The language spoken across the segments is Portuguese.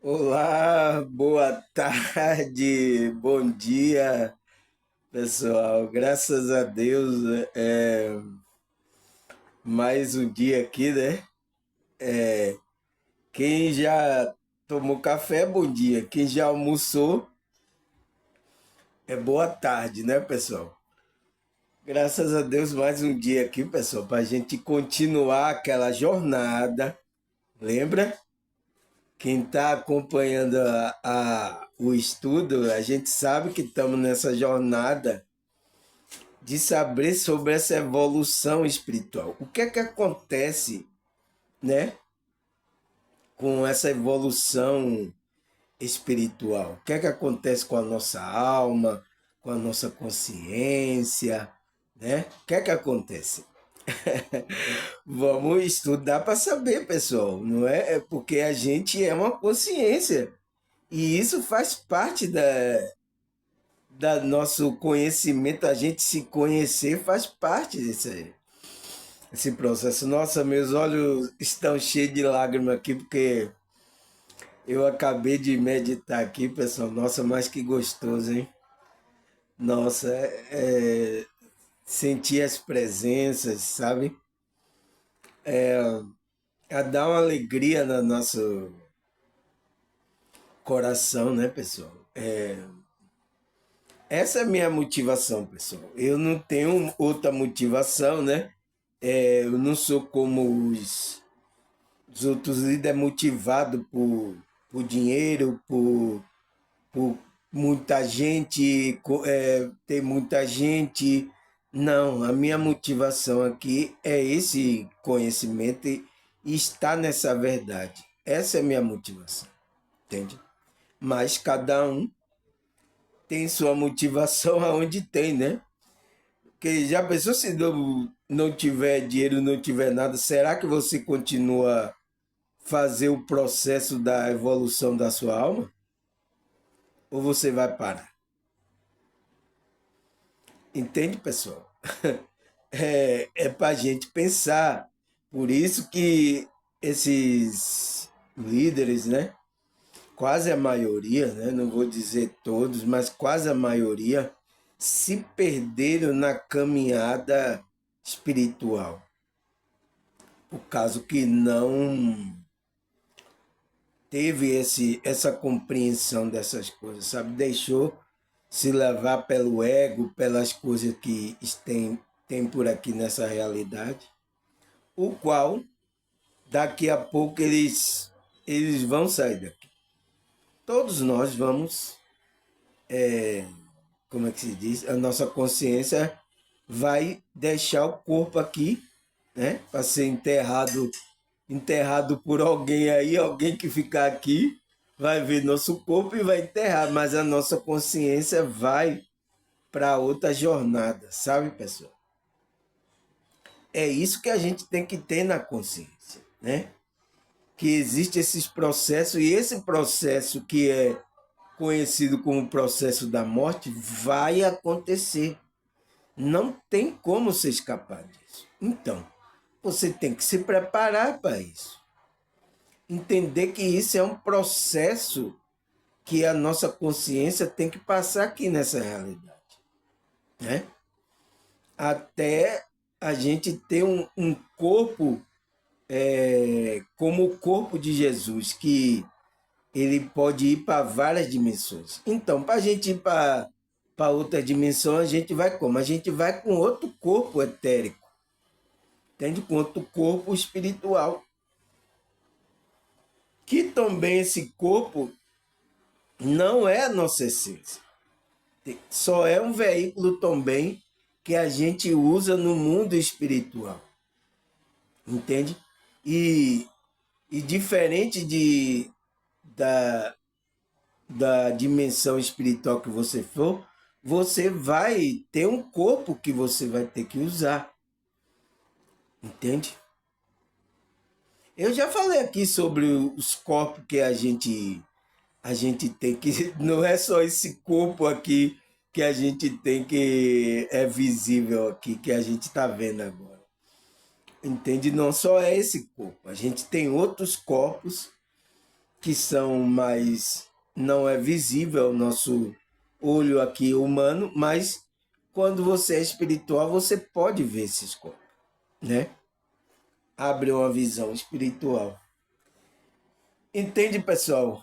Olá, boa tarde, bom dia, pessoal. Graças a Deus, mais um dia aqui, né? Quem já tomou café, bom dia. Quem já almoçou, é boa tarde, né, pessoal? Graças a Deus, mais um dia aqui, pessoal, para a gente continuar aquela jornada. Lembra? Quem está acompanhando o estudo, a gente sabe que estamos nessa jornada de saber sobre essa evolução espiritual. O que é que acontece, né, com essa evolução espiritual? O que é que acontece com a nossa alma, com a nossa consciência, né? O que é que acontece? Vamos estudar para saber, pessoal, não é? É porque a gente é uma consciência e isso faz parte da nosso conhecimento, a gente se conhecer faz parte esse processo. Nossa, meus olhos estão cheios de lágrimas aqui, porque eu acabei de meditar aqui, pessoal. Nossa, mas que gostoso, hein? Nossa, sentir as presenças, sabe? A dar uma alegria no nosso coração, né, pessoal? Essa é a minha motivação, pessoal. Eu não tenho outra motivação, né? Eu não sou como os outros líderes motivados por dinheiro, por muita gente, ter muita gente. Não, a minha motivação aqui é esse conhecimento e estar nessa verdade. Essa é a minha motivação, entende? Mas cada um tem sua motivação aonde tem, né? Porque já pensou se não tiver dinheiro, não tiver nada, será que você continua fazer o processo da evolução da sua alma? Ou você vai parar? Entende, pessoal? É para a gente pensar. Por isso que esses líderes, né? Quase a maioria, né? Não vou dizer todos, mas quase a maioria se perderam na caminhada espiritual. Por causa que não teve essa compreensão dessas coisas, sabe? Deixou se levar pelo ego, pelas coisas que tem por aqui nessa realidade, o qual daqui a pouco eles vão sair daqui. Todos nós vamos, como é que se diz? A nossa consciência vai deixar o corpo aqui, né? Para ser enterrado por alguém aí, alguém que ficar aqui, vai ver nosso corpo e vai enterrar, mas a nossa consciência vai para outra jornada, sabe, pessoal? É isso que a gente tem que ter na consciência, né? Que existe esses processos e esse processo que é conhecido como processo da morte vai acontecer. Não tem como você escapar disso. Então, você tem que se preparar para isso. Entender que isso é um processo que a nossa consciência tem que passar aqui nessa realidade, né? Até a gente ter um corpo como o corpo de Jesus, que ele pode ir para várias dimensões. Então, para a gente ir para outra dimensão, a gente vai como? A gente vai com outro corpo etérico, entende? Com outro corpo espiritual. Que também esse corpo não é a nossa essência. Só é um veículo também que a gente usa no mundo espiritual, entende? E, e diferente da, da dimensão espiritual que você for, você vai ter um corpo que você vai ter que usar, entende? Eu já falei aqui sobre os corpos que a gente tem que não é só esse corpo aqui que a gente tem que é visível aqui que a gente está vendo agora. Entende? Não só é esse corpo, a gente tem outros corpos que são mais, não é visível ao nosso olho aqui humano, mas quando você é espiritual, você pode ver esses corpos, né? Abre uma visão espiritual. Entende, pessoal?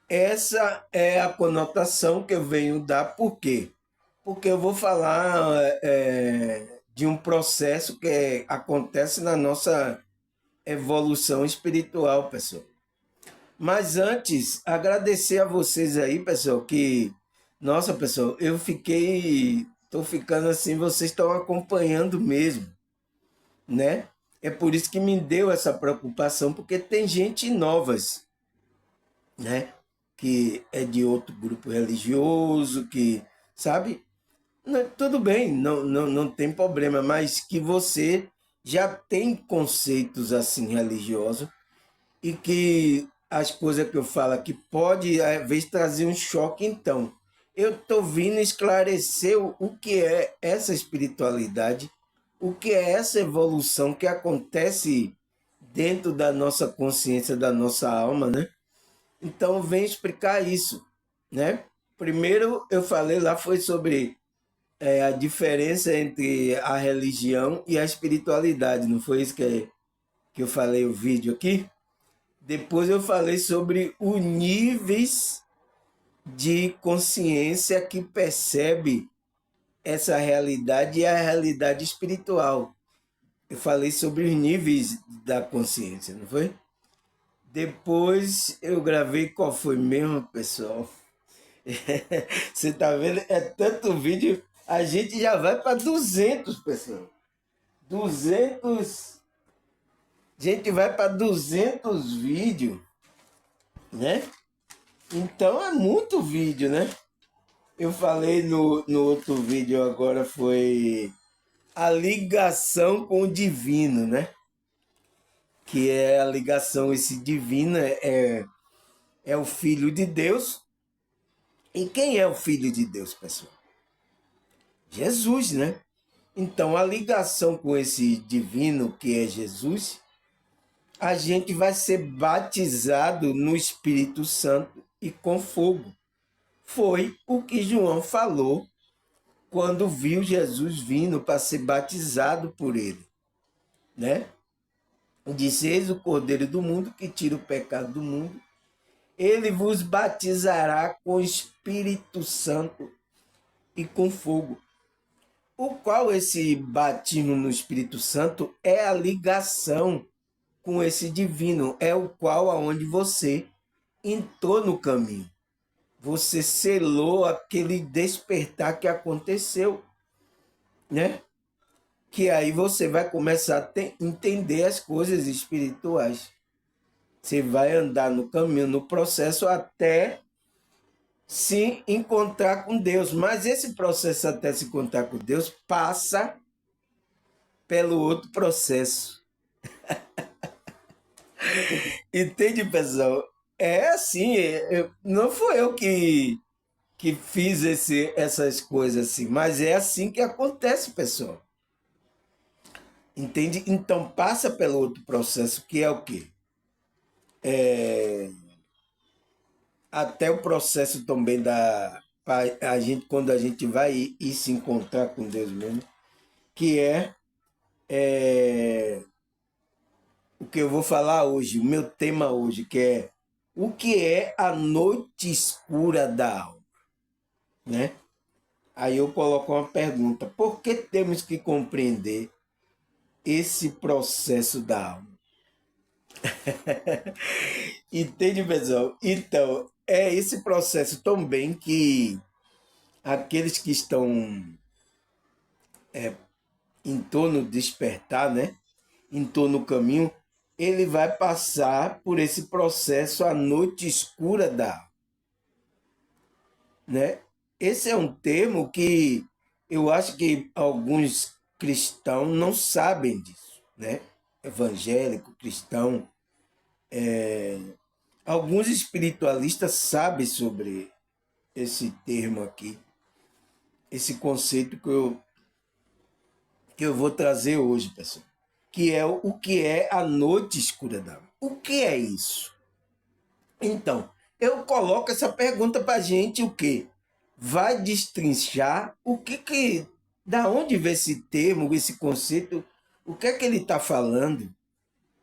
Essa é a conotação que eu venho dar. Por quê? Porque eu vou falar de um processo que acontece na nossa evolução espiritual, pessoal. Mas antes, agradecer a vocês aí, pessoal, que, nossa, pessoal, tô ficando assim, vocês estão acompanhando mesmo, né? É por isso que me deu essa preocupação, porque tem gente novas, né? Que é de outro grupo religioso, que, sabe? Tudo bem, não tem problema, mas que você já tem conceitos assim religiosos e que as coisas que eu falo aqui pode, às vezes, trazer um choque. Então, eu estou vindo esclarecer o que é essa espiritualidade, o que é essa evolução que acontece dentro da nossa consciência, da nossa alma, né? Então, vem explicar isso, né? Primeiro, eu falei lá, foi sobre a diferença entre a religião e a espiritualidade, não foi isso que eu falei o vídeo aqui? Depois eu falei sobre os níveis de consciência que percebe essa realidade e a realidade espiritual. Eu falei sobre os níveis da consciência, não foi? Depois eu gravei qual foi mesmo, pessoal? Você tá vendo? É tanto vídeo, a gente já vai para 200, pessoal. 200, a gente vai para 200 vídeos, né? Então é muito vídeo, né? Eu falei no outro vídeo agora foi a ligação com o divino, né? Que é a ligação, esse divino é o Filho de Deus. E quem é o Filho de Deus, pessoal? Jesus, né? Então a ligação com esse divino que é Jesus, a gente vai ser batizado no Espírito Santo e com fogo. Foi o que João falou quando viu Jesus vindo para ser batizado por ele, né? Disse: Eis o Cordeiro do mundo que tira o pecado do mundo. Ele vos batizará com Espírito Santo e com fogo. O qual esse batismo no Espírito Santo é a ligação com esse divino, é o qual aonde você entrou no caminho. Você selou aquele despertar que aconteceu, né? Que aí você vai começar a entender as coisas espirituais. Você vai andar no caminho, no processo até se encontrar com Deus. Mas esse processo até se encontrar com Deus passa pelo outro processo. Entende, pessoal? É assim, não foi eu que fiz essas coisas assim, mas é assim que acontece, pessoal. Entende? Então passa pelo outro processo, que é o quê? Até o processo também a gente, quando a gente vai ir se encontrar com Deus mesmo, que é o que eu vou falar hoje, o meu tema hoje, que é o que é a noite escura da alma, né? Aí eu coloco uma pergunta: por que temos que compreender esse processo da alma? Entende, pessoal? Então, é esse processo também que aqueles que estão em torno do despertar, né? Em torno do caminho, ele vai passar por esse processo a noite escura da alma, né? Esse é um termo que eu acho que alguns cristãos não sabem disso, né? Evangélico, cristão, alguns espiritualistas sabem sobre esse termo aqui, esse conceito que eu vou trazer hoje, pessoal, que é o que é a noite escura da alma. O que é isso? Então, eu coloco essa pergunta para a gente, o quê? Vai destrinchar da onde vem esse termo, esse conceito, o que é que ele está falando,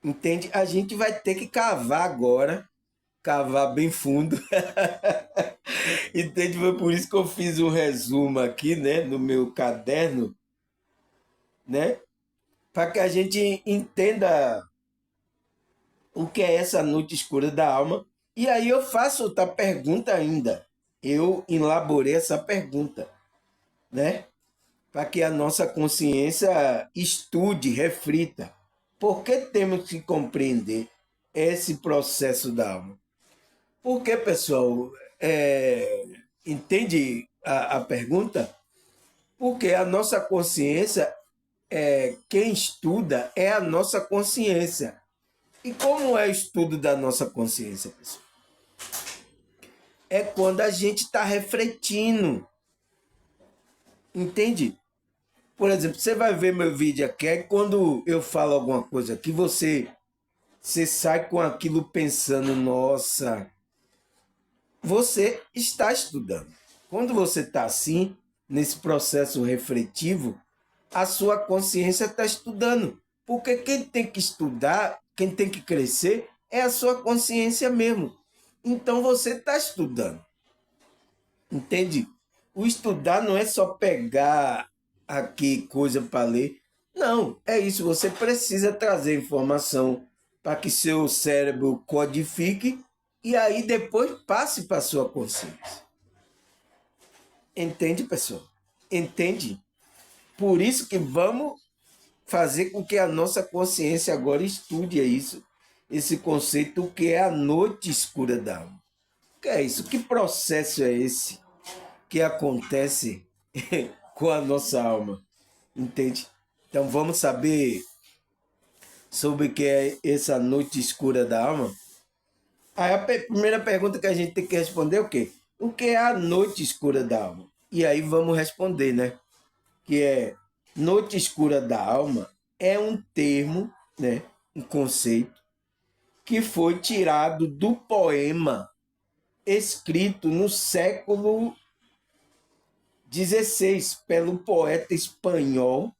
entende? A gente vai ter que cavar agora, cavar bem fundo, entende? Foi por isso que eu fiz um resumo aqui, né, no meu caderno, né, para que a gente entenda o que é essa noite escura da alma. E aí eu faço outra pergunta ainda. Eu elaborei essa pergunta, né? Para que a nossa consciência estude, reflita. Por que temos que compreender esse processo da alma? Porque, pessoal, entende a pergunta? Porque a nossa consciência, quem estuda é a nossa consciência. E como é o estudo da nossa consciência, pessoal? É quando a gente está refletindo, entende? Por exemplo, você vai ver meu vídeo aqui, é quando eu falo alguma coisa aqui, você sai com aquilo pensando, nossa, você está estudando. Quando você está assim, nesse processo refletivo, a sua consciência está estudando. Porque quem tem que estudar, quem tem que crescer, é a sua consciência mesmo. Então você está estudando. Entende? O estudar não é só pegar aqui coisa para ler. Não, é isso. Você precisa trazer informação para que seu cérebro codifique e aí depois passe para sua consciência. Entende, pessoal? Entende? Por isso que vamos fazer com que a nossa consciência agora estude isso, esse conceito que é a noite escura da alma. O que é isso? Que processo é esse que acontece com a nossa alma? Entende? Então vamos saber sobre o que é essa noite escura da alma? Aí a primeira pergunta que a gente tem que responder é o quê? O que é a noite escura da alma? E aí vamos responder, né? Que é noite escura da alma é um termo, né? Um conceito que foi tirado do poema escrito no século XVI pelo poeta espanhol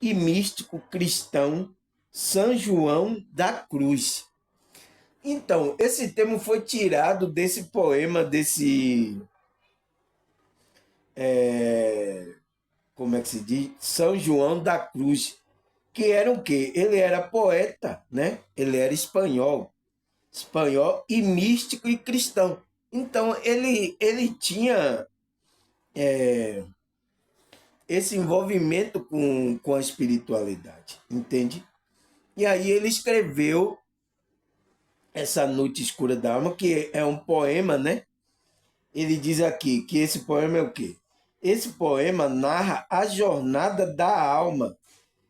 e místico cristão São João da Cruz. Então, esse termo foi tirado desse poema, como é que se diz? São João da Cruz, que era o quê? Ele era poeta, né? Ele era espanhol e místico e cristão. Então, ele tinha esse envolvimento com a espiritualidade, entende? E aí ele escreveu essa Noite Escura da Alma, que é um poema, né? Ele diz aqui que esse poema é o quê? Esse poema narra a jornada da alma,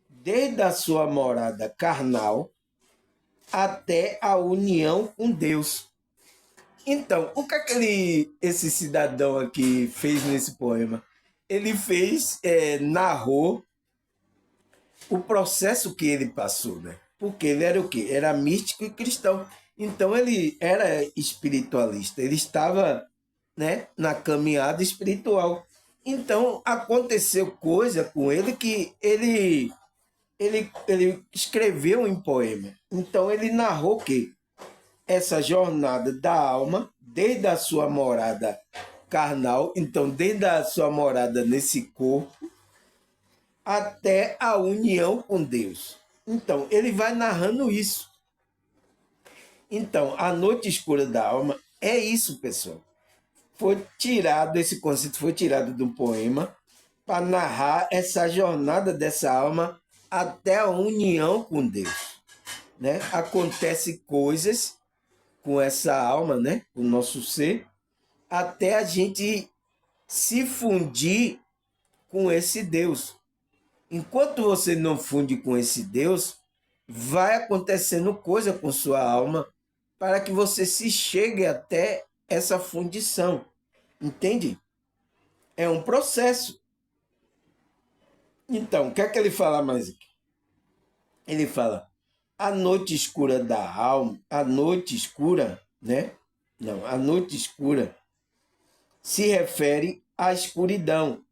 desde a sua morada carnal até a união com Deus. Então, o que esse cidadão aqui fez nesse poema? Ele narrou o processo que ele passou, né? Porque ele era o quê? Era místico e cristão. Então ele era espiritualista, ele estava, né, na caminhada espiritual. Então aconteceu coisa com ele que ele escreveu em poema. Então ele narrou que essa jornada da alma, desde a sua morada carnal, então desde a sua morada nesse corpo, até a união com Deus. Então, ele vai narrando isso. Então, a noite escura da alma é isso, pessoal. Esse conceito foi tirado de um poema para narrar essa jornada dessa alma até a união com Deus, né? Acontece coisas com essa alma, né? O nosso ser, até a gente se fundir com esse Deus. Enquanto você não funde com esse Deus, vai acontecendo coisa com sua alma para que você se chegue até essa fundição. Entende? É um processo. Então, o que é que ele fala mais aqui? Ele fala: a noite escura da alma, a noite escura, né? Não, a noite escura se refere à escuridão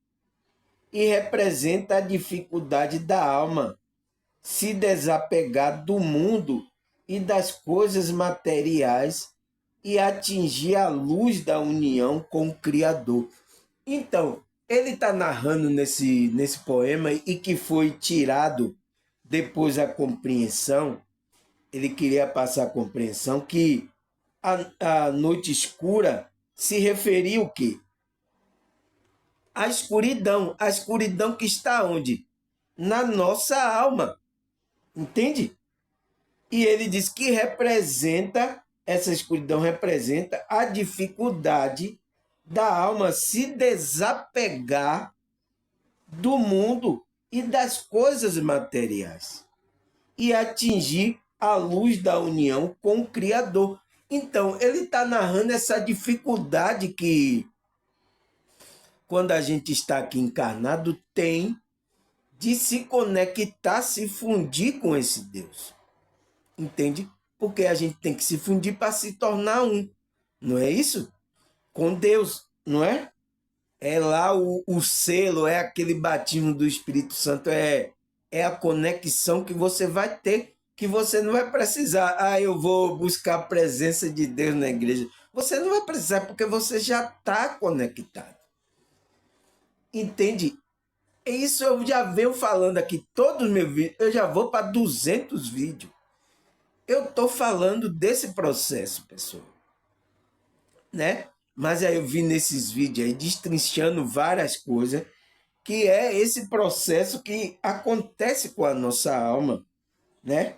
e representa a dificuldade da alma se desapegar do mundo e das coisas materiais e atingir a luz da união com o Criador. Então, ele está narrando nesse poema e que foi tirado depois a compreensão, ele queria passar a compreensão que a noite escura se referia o quê? A escuridão que está onde? Na nossa alma, entende? E ele diz que essa escuridão representa a dificuldade da alma se desapegar do mundo e das coisas materiais e atingir a luz da união com o Criador. Então, ele está narrando essa dificuldade que, quando a gente está aqui encarnado, tem de se conectar, se fundir com esse Deus. Entende? Porque a gente tem que se fundir para se tornar um. Não é isso? Com Deus, não é? É lá o selo, é aquele batismo do Espírito Santo, é a conexão que você vai ter, que você não vai precisar, eu vou buscar a presença de Deus na igreja. Você não vai precisar, porque você já está conectado. Entende? Isso eu já venho falando aqui, todos os meus vídeos, eu já vou para 200 vídeos. Eu estou falando desse processo, pessoal. Né? Mas aí eu vi nesses vídeos aí, destrinchando várias coisas, que é esse processo que acontece com a nossa alma, né?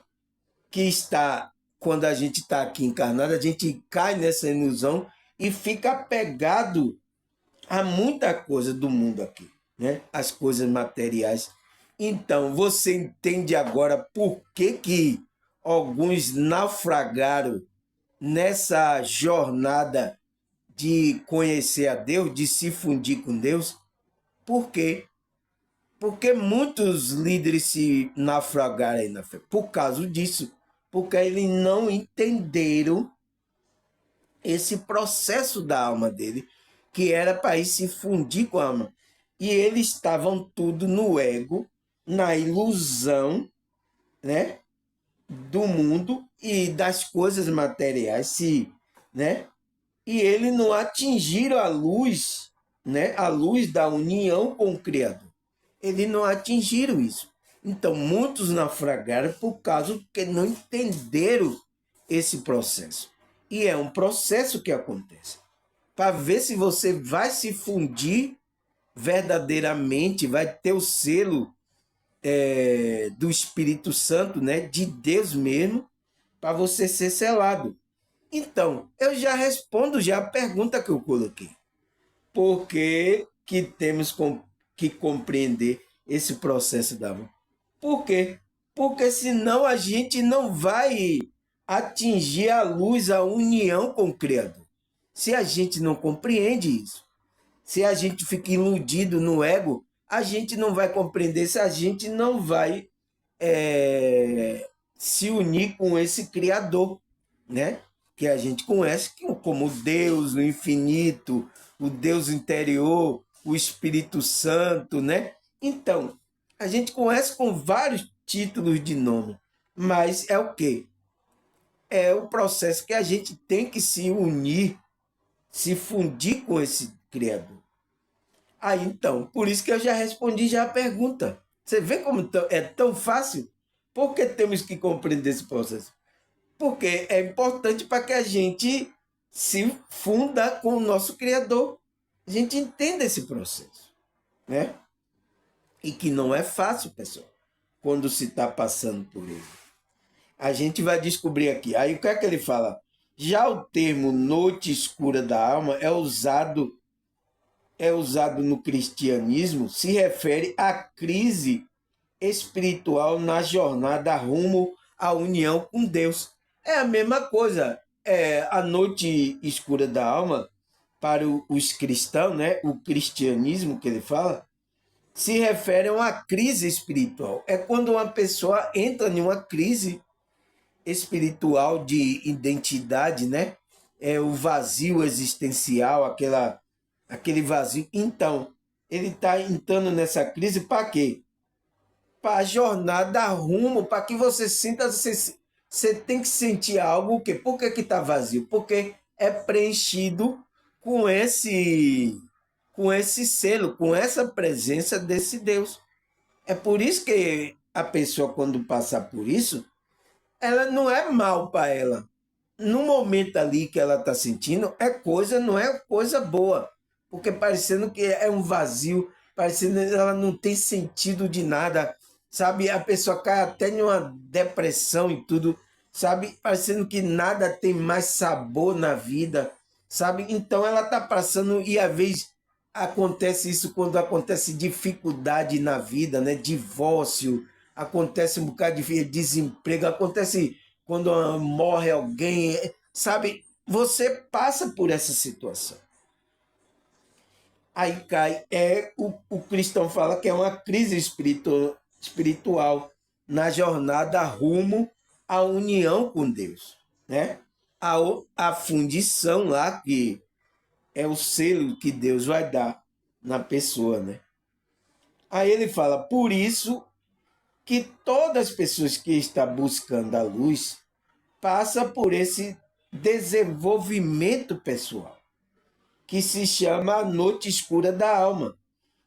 Que está, quando a gente está aqui encarnado, a gente cai nessa ilusão e fica apegado a muita coisa do mundo aqui, né? As coisas materiais. Então, você entende agora por que alguns naufragaram nessa jornada de conhecer a Deus, de se fundir com Deus? Por quê? Porque muitos líderes se naufragaram aí na fé. Por causa disso. Porque eles não entenderam esse processo da alma dele, que era para ir se fundir com a alma. E eles estavam tudo no ego, na ilusão, né, do mundo e das coisas materiais, né? E eles não atingiram a luz, né, a luz da união com o Criador. Eles não atingiram isso. Então, muitos naufragaram por causa que não entenderam esse processo. E é um processo que acontece. Para ver se você vai se fundir verdadeiramente, vai ter o selo do Espírito Santo, né, de Deus mesmo, para você ser selado. Então, eu já respondo já a pergunta que eu coloquei. Por que temos que compreender esse processo da alma? Por quê? Porque senão a gente não vai atingir a luz, a união com o Criador. Se a gente não compreende isso, se a gente fica iludido no ego, a gente não vai compreender, se a gente não vai se unir com esse Criador, né? Que a gente conhece como Deus, o infinito, o Deus interior, o Espírito Santo, né? Então, a gente conhece com vários títulos de nome, mas é o quê? É o processo que a gente tem que se unir, se fundir com esse Criador. Aí, então, por isso que eu já respondi já a pergunta. Você vê como é tão fácil? Por que temos que compreender esse processo? Porque é importante para que a gente se funda com o nosso Criador. A gente entenda esse processo, né? E que não é fácil, pessoal, quando se está passando por ele. A gente vai descobrir aqui. Aí o que é que ele fala? Já o termo noite escura da alma é usado no cristianismo, se refere à crise espiritual na jornada rumo à união com Deus. É a mesma coisa. A noite escura da alma, para os cristãos, né? O cristianismo que ele fala, se refere a uma crise espiritual. É quando uma pessoa entra em uma crise espiritual de identidade, né? o vazio existencial, aquele vazio. Então, ele está entrando nessa crise para quê? Para a jornada rumo, para que você sinta, você tem que sentir algo, o quê? Por que está vazio? Porque é preenchido com esse selo, com essa presença desse Deus. É por isso que a pessoa, quando passa por isso, ela não é mal para ela. No momento ali que ela está sentindo, não é coisa boa. Porque parecendo que é um vazio, parecendo que ela não tem sentido de nada, sabe? A pessoa cai até em uma depressão e tudo, sabe? Parecendo que nada tem mais sabor na vida, sabe? Então ela está passando, e às vezes acontece isso quando acontece dificuldade na vida, né? Divórcio, acontece um bocado de desemprego, acontece quando morre alguém, sabe? Você passa por essa situação. Aí cai, o cristão fala que é uma crise espiritual na jornada rumo à união com Deus, né? A fundição lá, que é o selo que Deus vai dar na pessoa, né? Aí ele fala, por isso que todas as pessoas que estão buscando a luz passa por esse desenvolvimento pessoal, que se chama a noite escura da alma.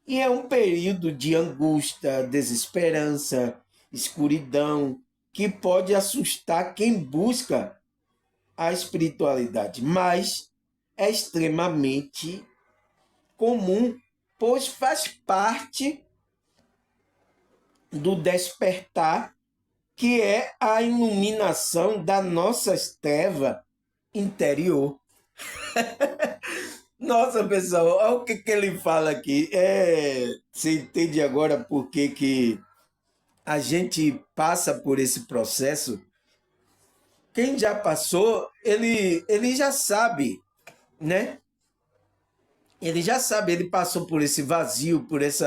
E é um período de angústia, desesperança, escuridão, que pode assustar quem busca a espiritualidade, mas é extremamente comum, pois faz parte do despertar, que é a iluminação da nossa treva interior. Nossa, pessoal, olha o que ele fala aqui. Você entende agora por que a gente passa por esse processo? Quem já passou, ele já sabe, né? Ele já sabe, ele passou por esse vazio, por esses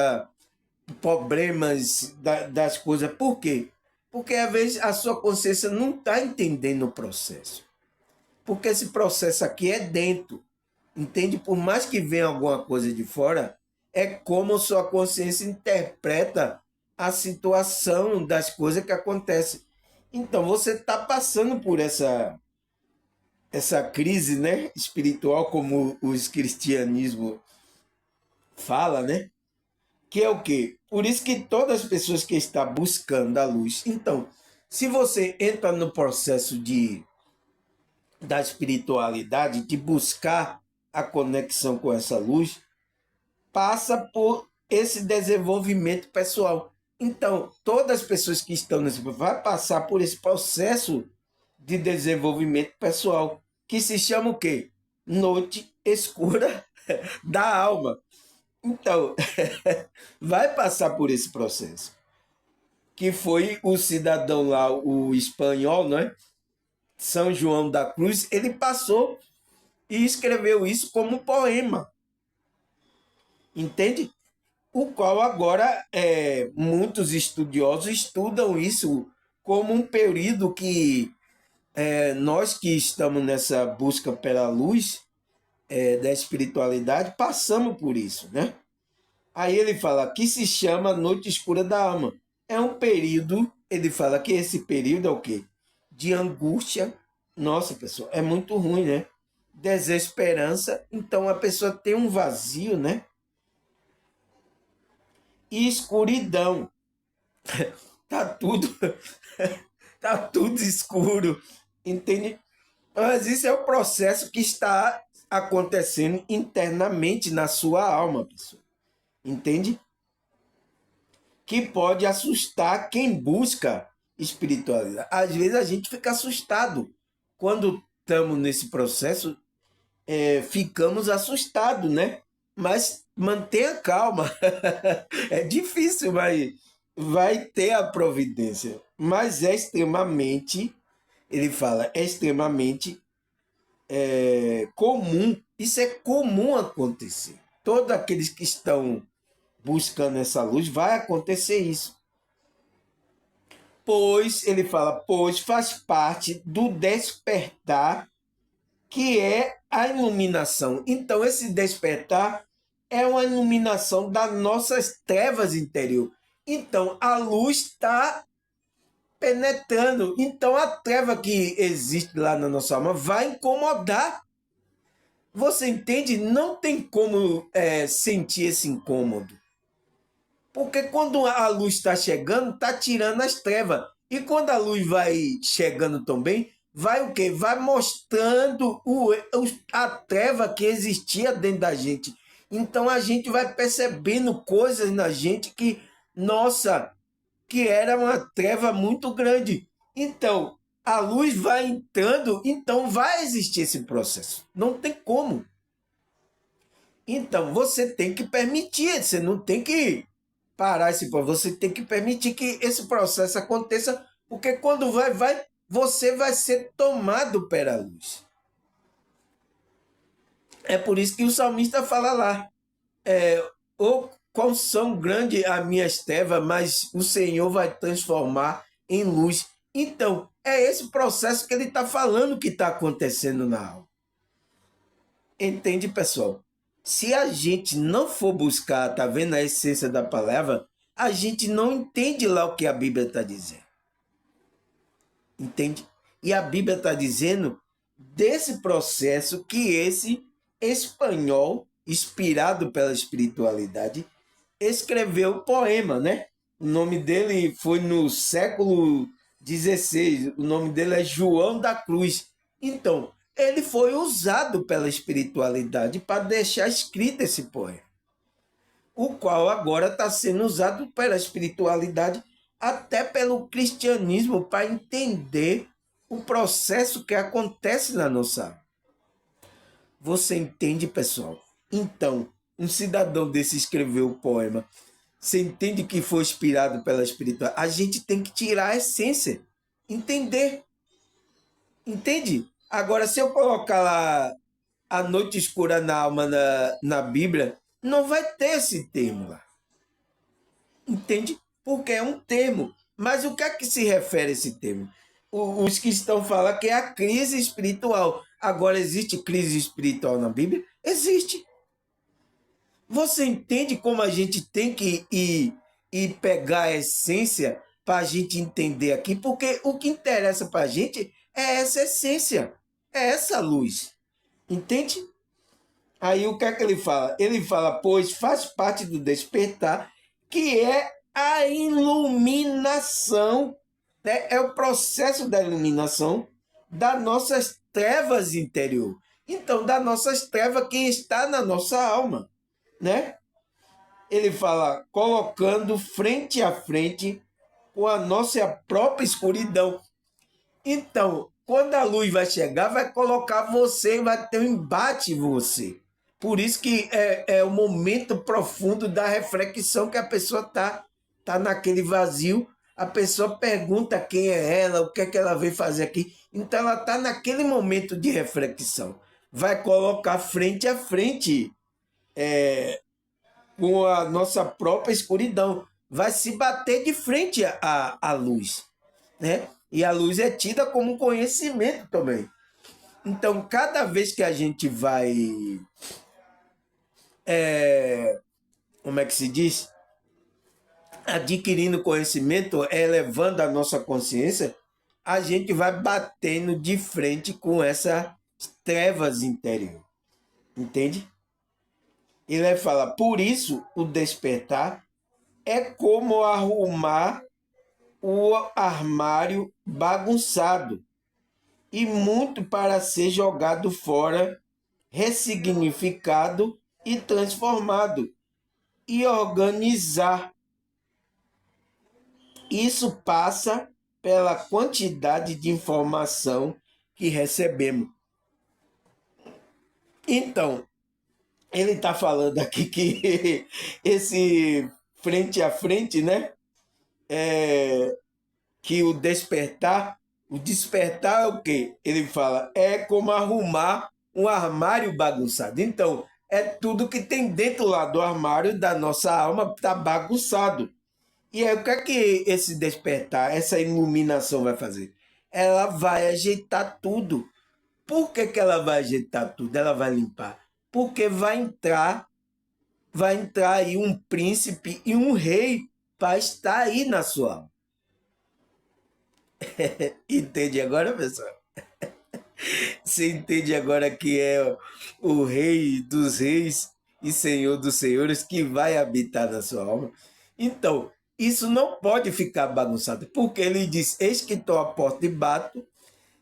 problemas das coisas. Por quê? Porque às vezes a sua consciência não está entendendo o processo. Porque esse processo aqui é dentro. Entende? Por mais que venha alguma coisa de fora, é como sua consciência interpreta a situação das coisas que acontecem. Então você está passando por essa crise, né, espiritual, como o cristianismo fala, né? Que é o quê? Por isso que todas as pessoas que estão buscando a luz. Então, se você entra no processo da espiritualidade, de buscar a conexão com essa luz, passa por esse desenvolvimento pessoal. Então, todas as pessoas que estão nesse vai passar por esse processo de desenvolvimento pessoal, que se chama o quê? Noite escura da alma. Então, vai passar por esse processo. Que foi o cidadão lá, o espanhol, né? São João da Cruz, ele passou e escreveu isso como um poema. Entende? O qual agora muitos estudiosos estudam isso como um período que nós que estamos nessa busca pela luz da espiritualidade passamos por isso, né? Aí ele fala que se chama Noite Escura da Alma. É um período, ele fala que esse período é o quê? De angústia. Nossa, pessoal, é muito ruim, né? Desesperança. Então a pessoa tem um vazio, né? E escuridão. Tá tudo tá tudo escuro, entende? Mas isso é o processo que está acontecendo internamente na sua alma, pessoal. Entende? Que pode assustar quem busca espiritualidade. Às vezes a gente fica assustado quando estamos nesse processo, ficamos assustados, né? Mas mantenha calma. É difícil, mas vai ter a providência. Mas é extremamente, ele fala, é extremamente comum. Isso é comum acontecer. Todos aqueles que estão buscando essa luz, vai acontecer isso. Pois, ele fala, pois faz parte do despertar que é a iluminação. Então, esse despertar é uma iluminação das nossas trevas interior. Então, a luz está penetrando. Então, a treva que existe lá na nossa alma vai incomodar. Você entende? Não tem como sentir esse incômodo. Porque quando a luz está chegando, está tirando as trevas. E quando a luz vai chegando também, vai o quê? Vai mostrando a treva que existia dentro da gente. Então a gente vai percebendo coisas na gente que, nossa, que era uma treva muito grande. Então, a luz vai entrando, então vai existir esse processo. Não tem como. Então, você tem que permitir, você não tem que parar esse processo, você tem que permitir que esse processo aconteça, porque quando vai, você vai ser tomado pela luz. É por isso que o salmista fala lá, ou quão são grandes as minhas trevas, mas o Senhor vai transformar em luz. Então, é esse processo que ele está falando que está acontecendo na alma. Entende, pessoal? Se a gente não for buscar, tá vendo a essência da palavra, a gente não entende lá o que a Bíblia está dizendo. Entende? E a Bíblia está dizendo desse processo que esse espanhol, inspirado pela espiritualidade, escreveu o poema, né? O nome dele foi no século XVI, o nome dele é João da Cruz. Então, ele foi usado pela espiritualidade para deixar escrito esse poema, o qual agora está sendo usado pela espiritualidade, até pelo cristianismo, para entender o processo que acontece na nossa alma. Você entende, pessoal? Então, um cidadão desse escreveu o poema. Você entende que foi inspirado pela espiritualidade? A gente tem que tirar a essência, entender. Entende? Agora, se eu colocar lá a noite escura na alma na Bíblia, não vai ter esse termo lá. Entende? Porque é um termo. Mas o que é que se refere a esse termo? Os cristãos falam que é a crise espiritual. Agora, existe crise espiritual na Bíblia? Existe. Você entende como a gente tem que ir pegar a essência para a gente entender aqui? Porque o que interessa para a gente é essa essência, é essa luz. Entende? Aí o que é que ele fala? Ele fala, pois faz parte do despertar, que é a iluminação, né? É o processo da iluminação das nossas trevas interior. Então, das nossas trevas que está na nossa alma, né? Ele fala, colocando frente a frente com a nossa própria escuridão. Então, quando a luz vai chegar, vai colocar você, vai ter um embate em você. Por isso que é o momento profundo da reflexão que a pessoa tá naquele vazio. A pessoa pergunta quem é ela, o que é que ela veio fazer aqui. Então ela está naquele momento de reflexão. Vai colocar frente a frente com a nossa própria escuridão. Vai se bater de frente à luz, né? E a luz é tida como um conhecimento também. Então, cada vez que a gente vai, como é que se diz? Adquirindo conhecimento, elevando a nossa consciência, a gente vai batendo de frente com essas trevas interior. Entende? Ele vai falar, por isso o despertar é como arrumar o armário bagunçado e muito para ser jogado fora, ressignificado e transformado e organizar. Isso passa pela quantidade de informação que recebemos. Então, ele está falando aqui que esse frente a frente, né? Que o despertar é o quê? Ele fala, é como arrumar um armário bagunçado. Então, é tudo que tem dentro lá do armário da nossa alma está bagunçado. E aí, o que é que esse despertar, essa iluminação vai fazer? Ela vai ajeitar tudo. Por que ela vai ajeitar tudo? Ela vai limpar? Porque vai entrar aí um príncipe e um rei para estar aí na sua alma. Entende agora, pessoal? Você entende agora que é o rei dos reis e senhor dos senhores que vai habitar na sua alma? Então, isso não pode ficar bagunçado, porque ele diz: Eis que estou à porta e bato,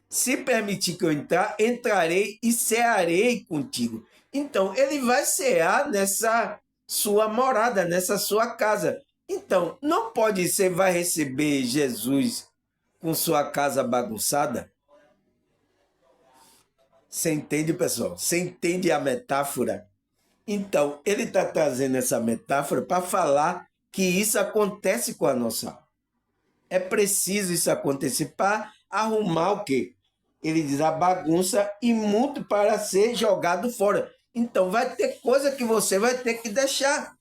se permitir que eu entrar, entrarei e cearei contigo. Então, ele vai cear nessa sua morada, nessa sua casa. Então, não pode ser, vai receber Jesus com sua casa bagunçada? Você entende, pessoal? Você entende a metáfora? Então, ele está trazendo essa metáfora para falar que isso acontece com a nossa alma. É preciso isso acontecer para arrumar o quê? Ele diz a bagunça e muito para ser jogado fora. Então, vai ter coisa que você vai ter que deixar.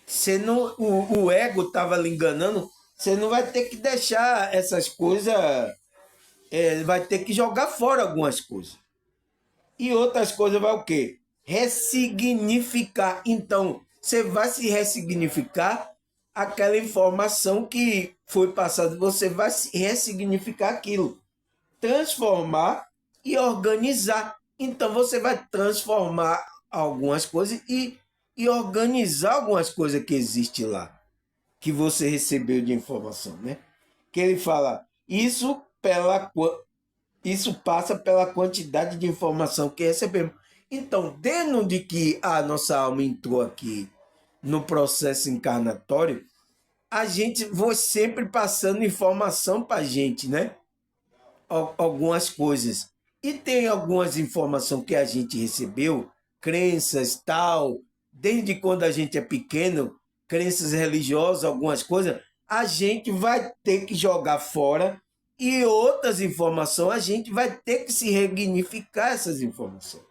Você não, o ego estava lhe enganando, você não vai ter que deixar essas coisas, vai ter que jogar fora algumas coisas. E outras coisas vai o quê? Ressignificar. Então, você vai se ressignificar aquela informação que foi passada, você vai ressignificar aquilo, transformar e organizar. Então, você vai transformar algumas coisas e organizar algumas coisas que existem lá, que você recebeu de informação, né? Que ele fala, isso passa pela quantidade de informação que recebemos. Então, dentro de que a nossa alma entrou aqui no processo encarnatório, a gente vai sempre passando informação para a gente, né? Algumas coisas. E tem algumas informações que a gente recebeu, crenças, tal, desde quando a gente é pequeno, crenças religiosas, algumas coisas, a gente vai ter que jogar fora e outras informações a gente vai ter que se resignificar essas informações.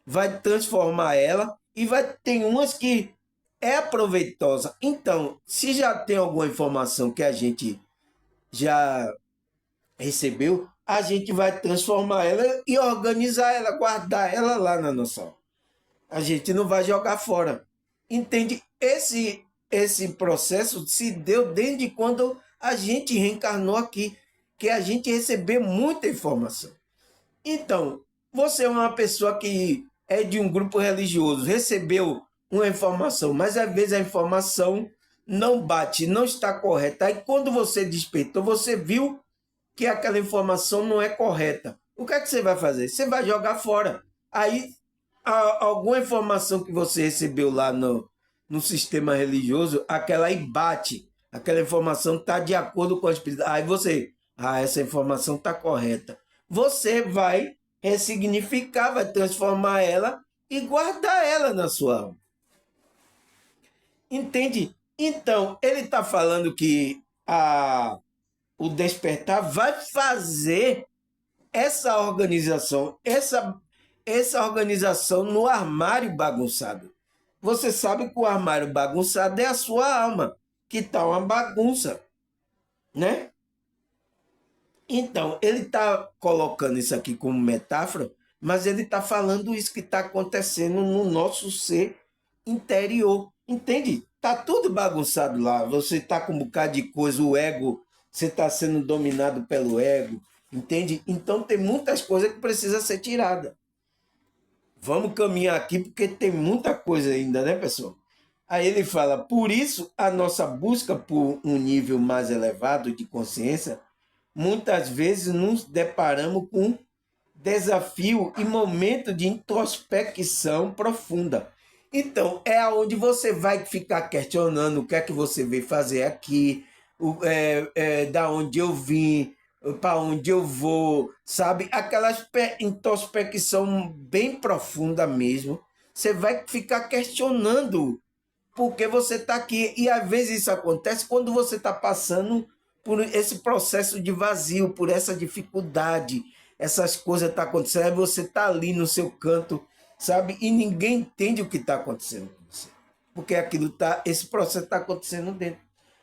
Vai transformar ela e vai ter umas que é proveitosa. Então, se já tem alguma informação que a gente já recebeu, a gente vai transformar ela e organizar ela, guardar ela lá na nossa alma. A gente não vai jogar fora. Entende? Esse processo se deu desde quando a gente reencarnou aqui, que a gente recebeu muita informação. Então, você é uma pessoa que é de um grupo religioso, recebeu uma informação, mas às vezes a informação não bate, não está correta. Aí quando você despertou, você viu que aquela informação não é correta. O que é que você vai fazer? Você vai jogar fora. Aí, alguma informação que você recebeu lá no sistema religioso, aquela aí bate. Aquela informação está de acordo com a espiritualidade. Aí você, essa informação está correta. Você vai ressignificar, vai transformar ela e guardar ela na sua alma. Entende? Então, ele está falando que o despertar vai fazer essa organização, essa organização no armário bagunçado. Você sabe que o armário bagunçado é a sua alma, que está uma bagunça, né? Então, ele está colocando isso aqui como metáfora, mas ele está falando isso que está acontecendo no nosso ser interior. Entende? Tá tudo bagunçado lá. Você está com um bocado de coisa, o ego, você está sendo dominado pelo ego. Entende? Então tem muitas coisas que precisa ser tirada. Vamos caminhar aqui porque tem muita coisa ainda, né, pessoal? Aí ele fala, por isso a nossa busca por um nível mais elevado de consciência, muitas vezes nos deparamos com desafio e momento de introspecção profunda. Então, é aonde você vai ficar questionando o que é que você veio fazer aqui, da onde eu vim, para onde eu vou, sabe? Aquela introspecção bem profunda mesmo. Você vai ficar questionando por que você está aqui. E às vezes isso acontece quando você está passando por esse processo de vazio, por essa dificuldade. Essas coisas estão acontecendo, aí você está ali no seu canto, sabe? E ninguém entende o que está acontecendo com você. Porque esse processo está acontecendo dentro.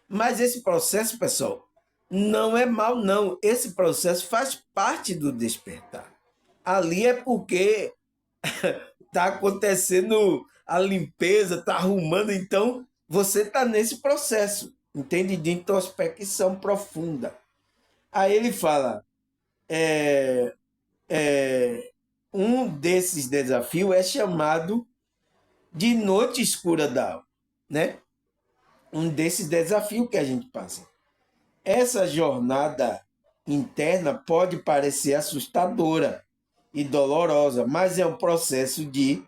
Mas esse processo, pessoal, não é mal, não. Esse processo faz parte do despertar. Ali é porque está acontecendo a limpeza, está arrumando, então você está nesse processo, entende? De introspecção profunda. Aí ele fala, um desses desafios é chamado de noite escura da alma, né? Um desses desafios que a gente passa. Essa jornada interna pode parecer assustadora e dolorosa, mas é um processo de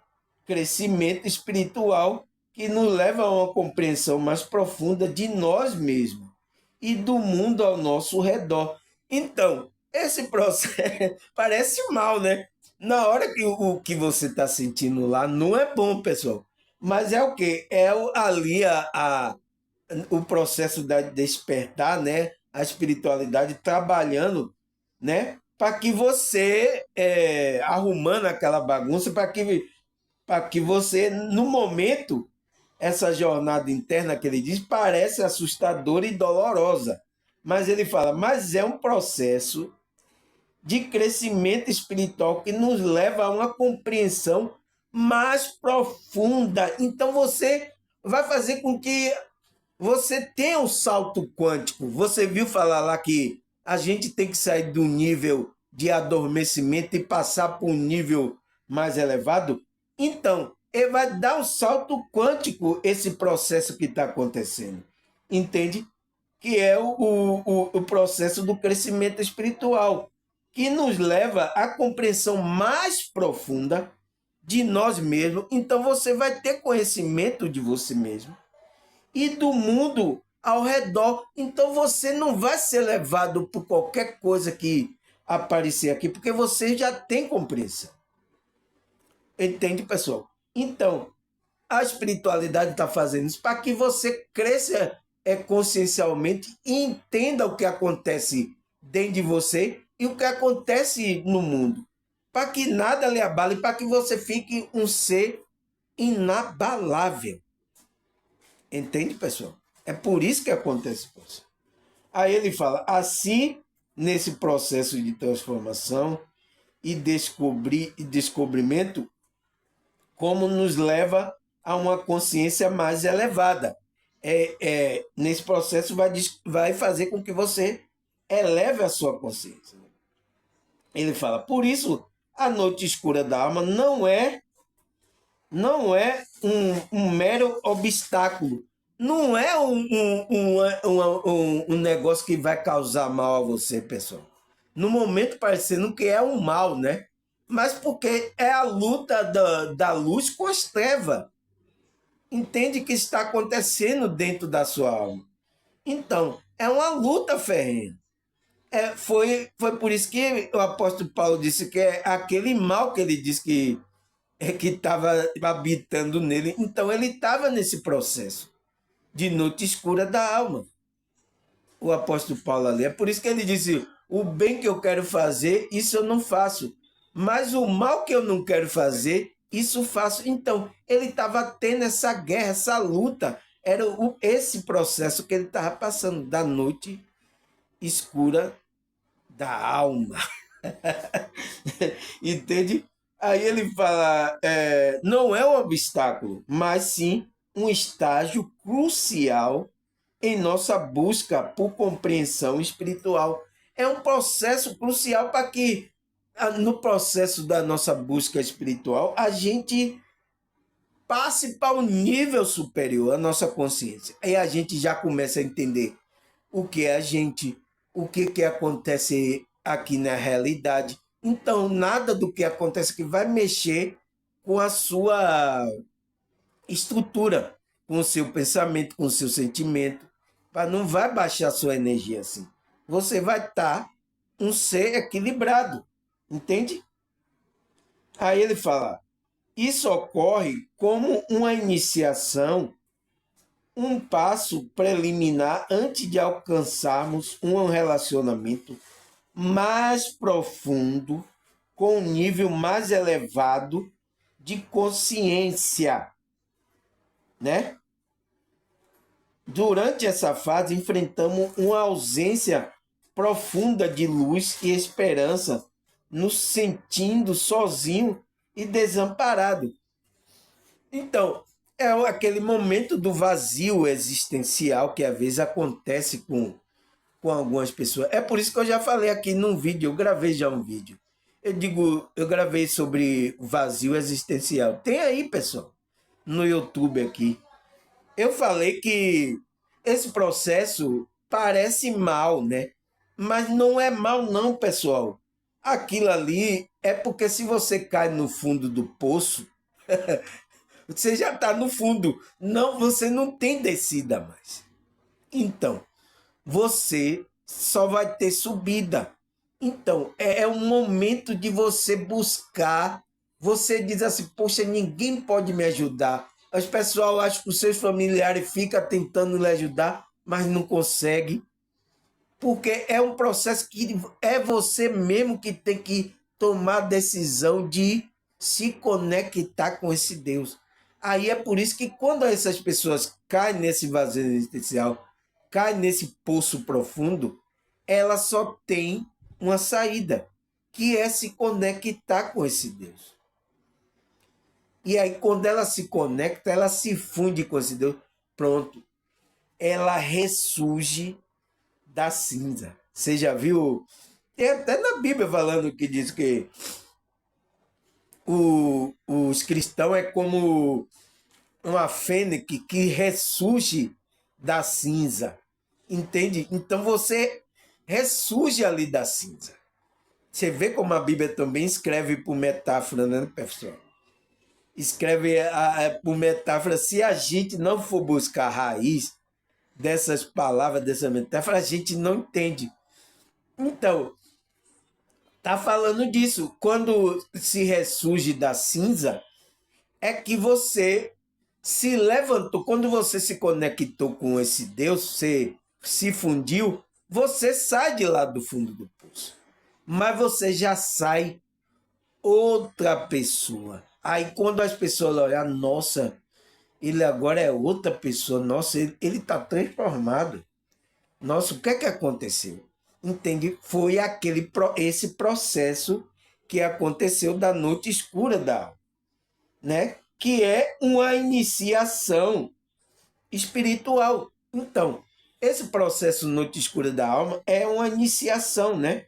crescimento espiritual que nos leva a uma compreensão mais profunda de nós mesmos e do mundo ao nosso redor. Então, esse processo parece mal, né? Na hora que o que você está sentindo lá não é bom, pessoal. Mas é o quê? Ali o processo da despertar, né? A espiritualidade trabalhando, né? Para que você, arrumando aquela bagunça, para que você, no momento, essa jornada interna que ele diz, parece assustadora e dolorosa. Mas ele fala, mas é um processo de crescimento espiritual que nos leva a uma compreensão mais profunda. Então você vai fazer com que você tenha um salto quântico. Você viu falar lá que a gente tem que sair do nível de adormecimento e passar para um nível mais elevado? Então, ele vai dar um salto quântico esse processo que está acontecendo. Entende? Que é o processo do crescimento espiritual, que nos leva à compreensão mais profunda de nós mesmos. Então você vai ter conhecimento de você mesmo e do mundo ao redor. Então você não vai ser levado por qualquer coisa que aparecer aqui, porque você já tem compreensão. Entende, pessoal? Então, a espiritualidade está fazendo isso para que você cresça consciencialmente e entenda o que acontece dentro de você e o que acontece no mundo. Para que nada lhe abale, para que você fique um ser inabalável. Entende, pessoal? É por isso que acontece isso. Aí ele fala, assim, nesse processo de transformação e descobrimento, como nos leva a uma consciência mais elevada. Nesse processo vai fazer com que você eleve a sua consciência. Ele fala, por isso, a noite escura da alma não é um mero obstáculo, não é um negócio que vai causar mal a você, pessoal. No momento parecendo que é um mal, né? Mas porque é a luta da luz com as trevas. Entende que está acontecendo dentro da sua alma. Então, é uma luta ferrenha. Foi por isso que o apóstolo Paulo disse que é aquele mal que ele disse que estava habitando nele. Então ele estava nesse processo de noite escura da alma. O apóstolo Paulo ali. É por isso que ele disse: o bem que eu quero fazer, isso eu não faço. Mas o mal que eu não quero fazer, isso faço. Então, ele estava tendo essa guerra, essa luta. Era esse processo que ele estava passando da noite escura da alma. Entende? Aí ele fala, não é um obstáculo, mas sim um estágio crucial em nossa busca por compreensão espiritual. É um processo crucial para que, no processo da nossa busca espiritual, a gente passe para um nível superior à nossa consciência. Aí a gente já começa a entender o que é a gente, o que acontece aqui na realidade. Então, nada do que acontece aqui vai mexer com a sua estrutura, com o seu pensamento, com o seu sentimento, não vai baixar a sua energia assim. Você vai estar um ser equilibrado, entende? Aí ele fala, isso ocorre como uma iniciação, um passo preliminar antes de alcançarmos um relacionamento mais profundo, com um nível mais elevado de consciência, né? Durante essa fase, enfrentamos uma ausência profunda de luz e esperança, nos sentindo sozinho e desamparado. Então, é aquele momento do vazio existencial que às vezes acontece com algumas pessoas. É por isso que eu já falei aqui num vídeo, eu gravei já um vídeo. Eu gravei sobre o vazio existencial. Tem aí, pessoal, no YouTube aqui. Eu falei que esse processo parece mal, né? Mas não é mal não, pessoal. Aquilo ali é porque se você cai no fundo do poço, você já está no fundo. Não, você não tem descida mais. Então, você só vai ter subida. Então, é um momento de você buscar. Você diz assim, poxa, ninguém pode me ajudar. As pessoas acham que os seus familiares ficam tentando lhe ajudar, mas não conseguem. Porque é um processo que é você mesmo que tem que tomar a decisão de se conectar com esse Deus. Aí é por isso que quando essas pessoas caem nesse vazio existencial, caem nesse poço profundo, ela só tem uma saída, que é se conectar com esse Deus. E aí, quando ela se conecta, ela se funde com esse Deus, pronto. Ela ressurge da cinza. Você já viu? Tem até na Bíblia falando que diz que os cristãos é como uma fênix que ressurge da cinza. Entende? Então você ressurge ali da cinza. Você vê como a Bíblia também escreve por metáfora, né, pessoal? Escreve por metáfora. Se a gente não for buscar a raiz dessas palavras, dessa metáfora, a gente não entende. Então, tá falando disso. Quando se ressurge da cinza, é que você se levantou. Quando você se conectou com esse Deus, você se fundiu, você sai de lá do fundo do poço. Mas você já sai outra pessoa. Aí quando as pessoas olham, nossa, ele agora é outra pessoa, nossa, ele está transformado. Nossa, o que é que aconteceu? Entende? Foi esse processo que aconteceu da noite escura da alma, né? Que é uma iniciação espiritual. Então, esse processo noite escura da alma é uma iniciação, né?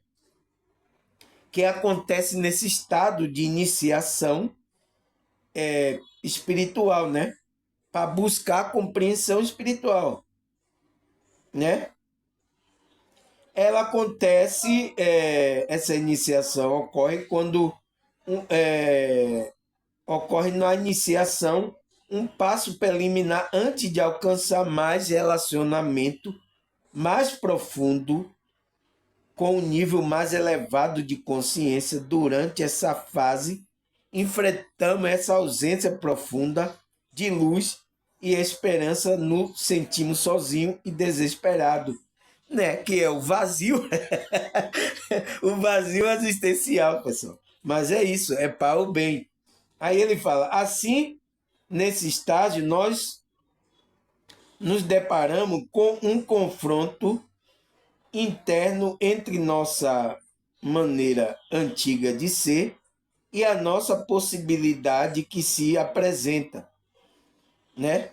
Que acontece nesse estado de iniciação espiritual, né? Para buscar a compreensão espiritual, né? Ela acontece, essa iniciação ocorre quando ocorre na iniciação um passo preliminar antes de alcançar mais relacionamento mais profundo com um nível mais elevado de consciência. Durante essa fase, enfrentamos essa ausência profunda de luz e esperança, nos sentimos sozinhos e desesperados, né? Que é o vazio, o vazio existencial, pessoal. Mas é isso, é para o bem. Aí ele fala, assim, nesse estágio, nós nos deparamos com um confronto interno entre nossa maneira antiga de ser e a nossa possibilidade que se apresenta, né?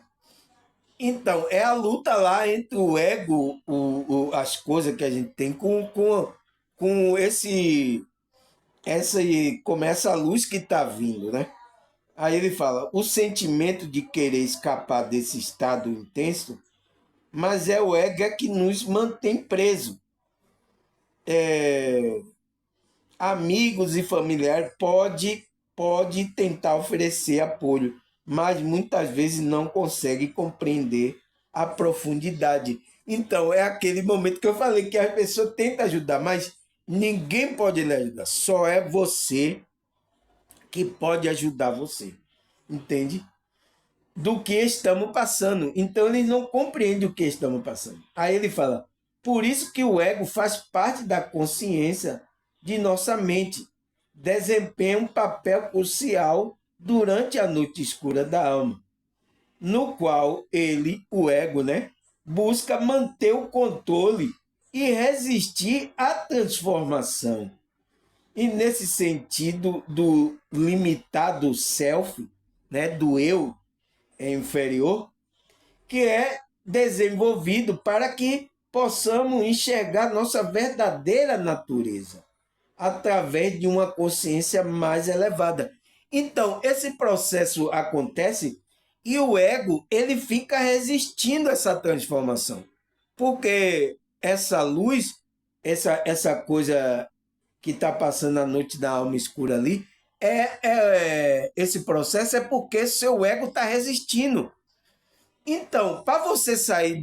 Então, é a luta lá entre o ego, as coisas que a gente tem com como essa luz que está vindo, né? Aí ele fala, o sentimento de querer escapar desse estado intenso, mas é o ego que nos mantém preso. Amigos e familiares pode tentar oferecer apoio, mas muitas vezes não consegue compreender a profundidade. Então, é aquele momento que eu falei que a pessoa tenta ajudar, mas ninguém pode lhe ajudar. Só é você que pode ajudar você. Entende? Do que estamos passando. Então, ele não compreende o que estamos passando. Aí ele fala, por isso que o ego faz parte da consciência de nossa mente, desempenha um papel crucial durante a noite escura da alma, no qual ele, o ego, né, busca manter o controle e resistir à transformação. E nesse sentido do limitado self, né, do eu inferior, que é desenvolvido para que possamos enxergar nossa verdadeira natureza através de uma consciência mais elevada. Então, esse processo acontece e o ego ele fica resistindo a essa transformação. Porque essa luz, essa coisa que está passando a noite da alma escura ali, esse processo é porque seu ego está resistindo. Então, para você sair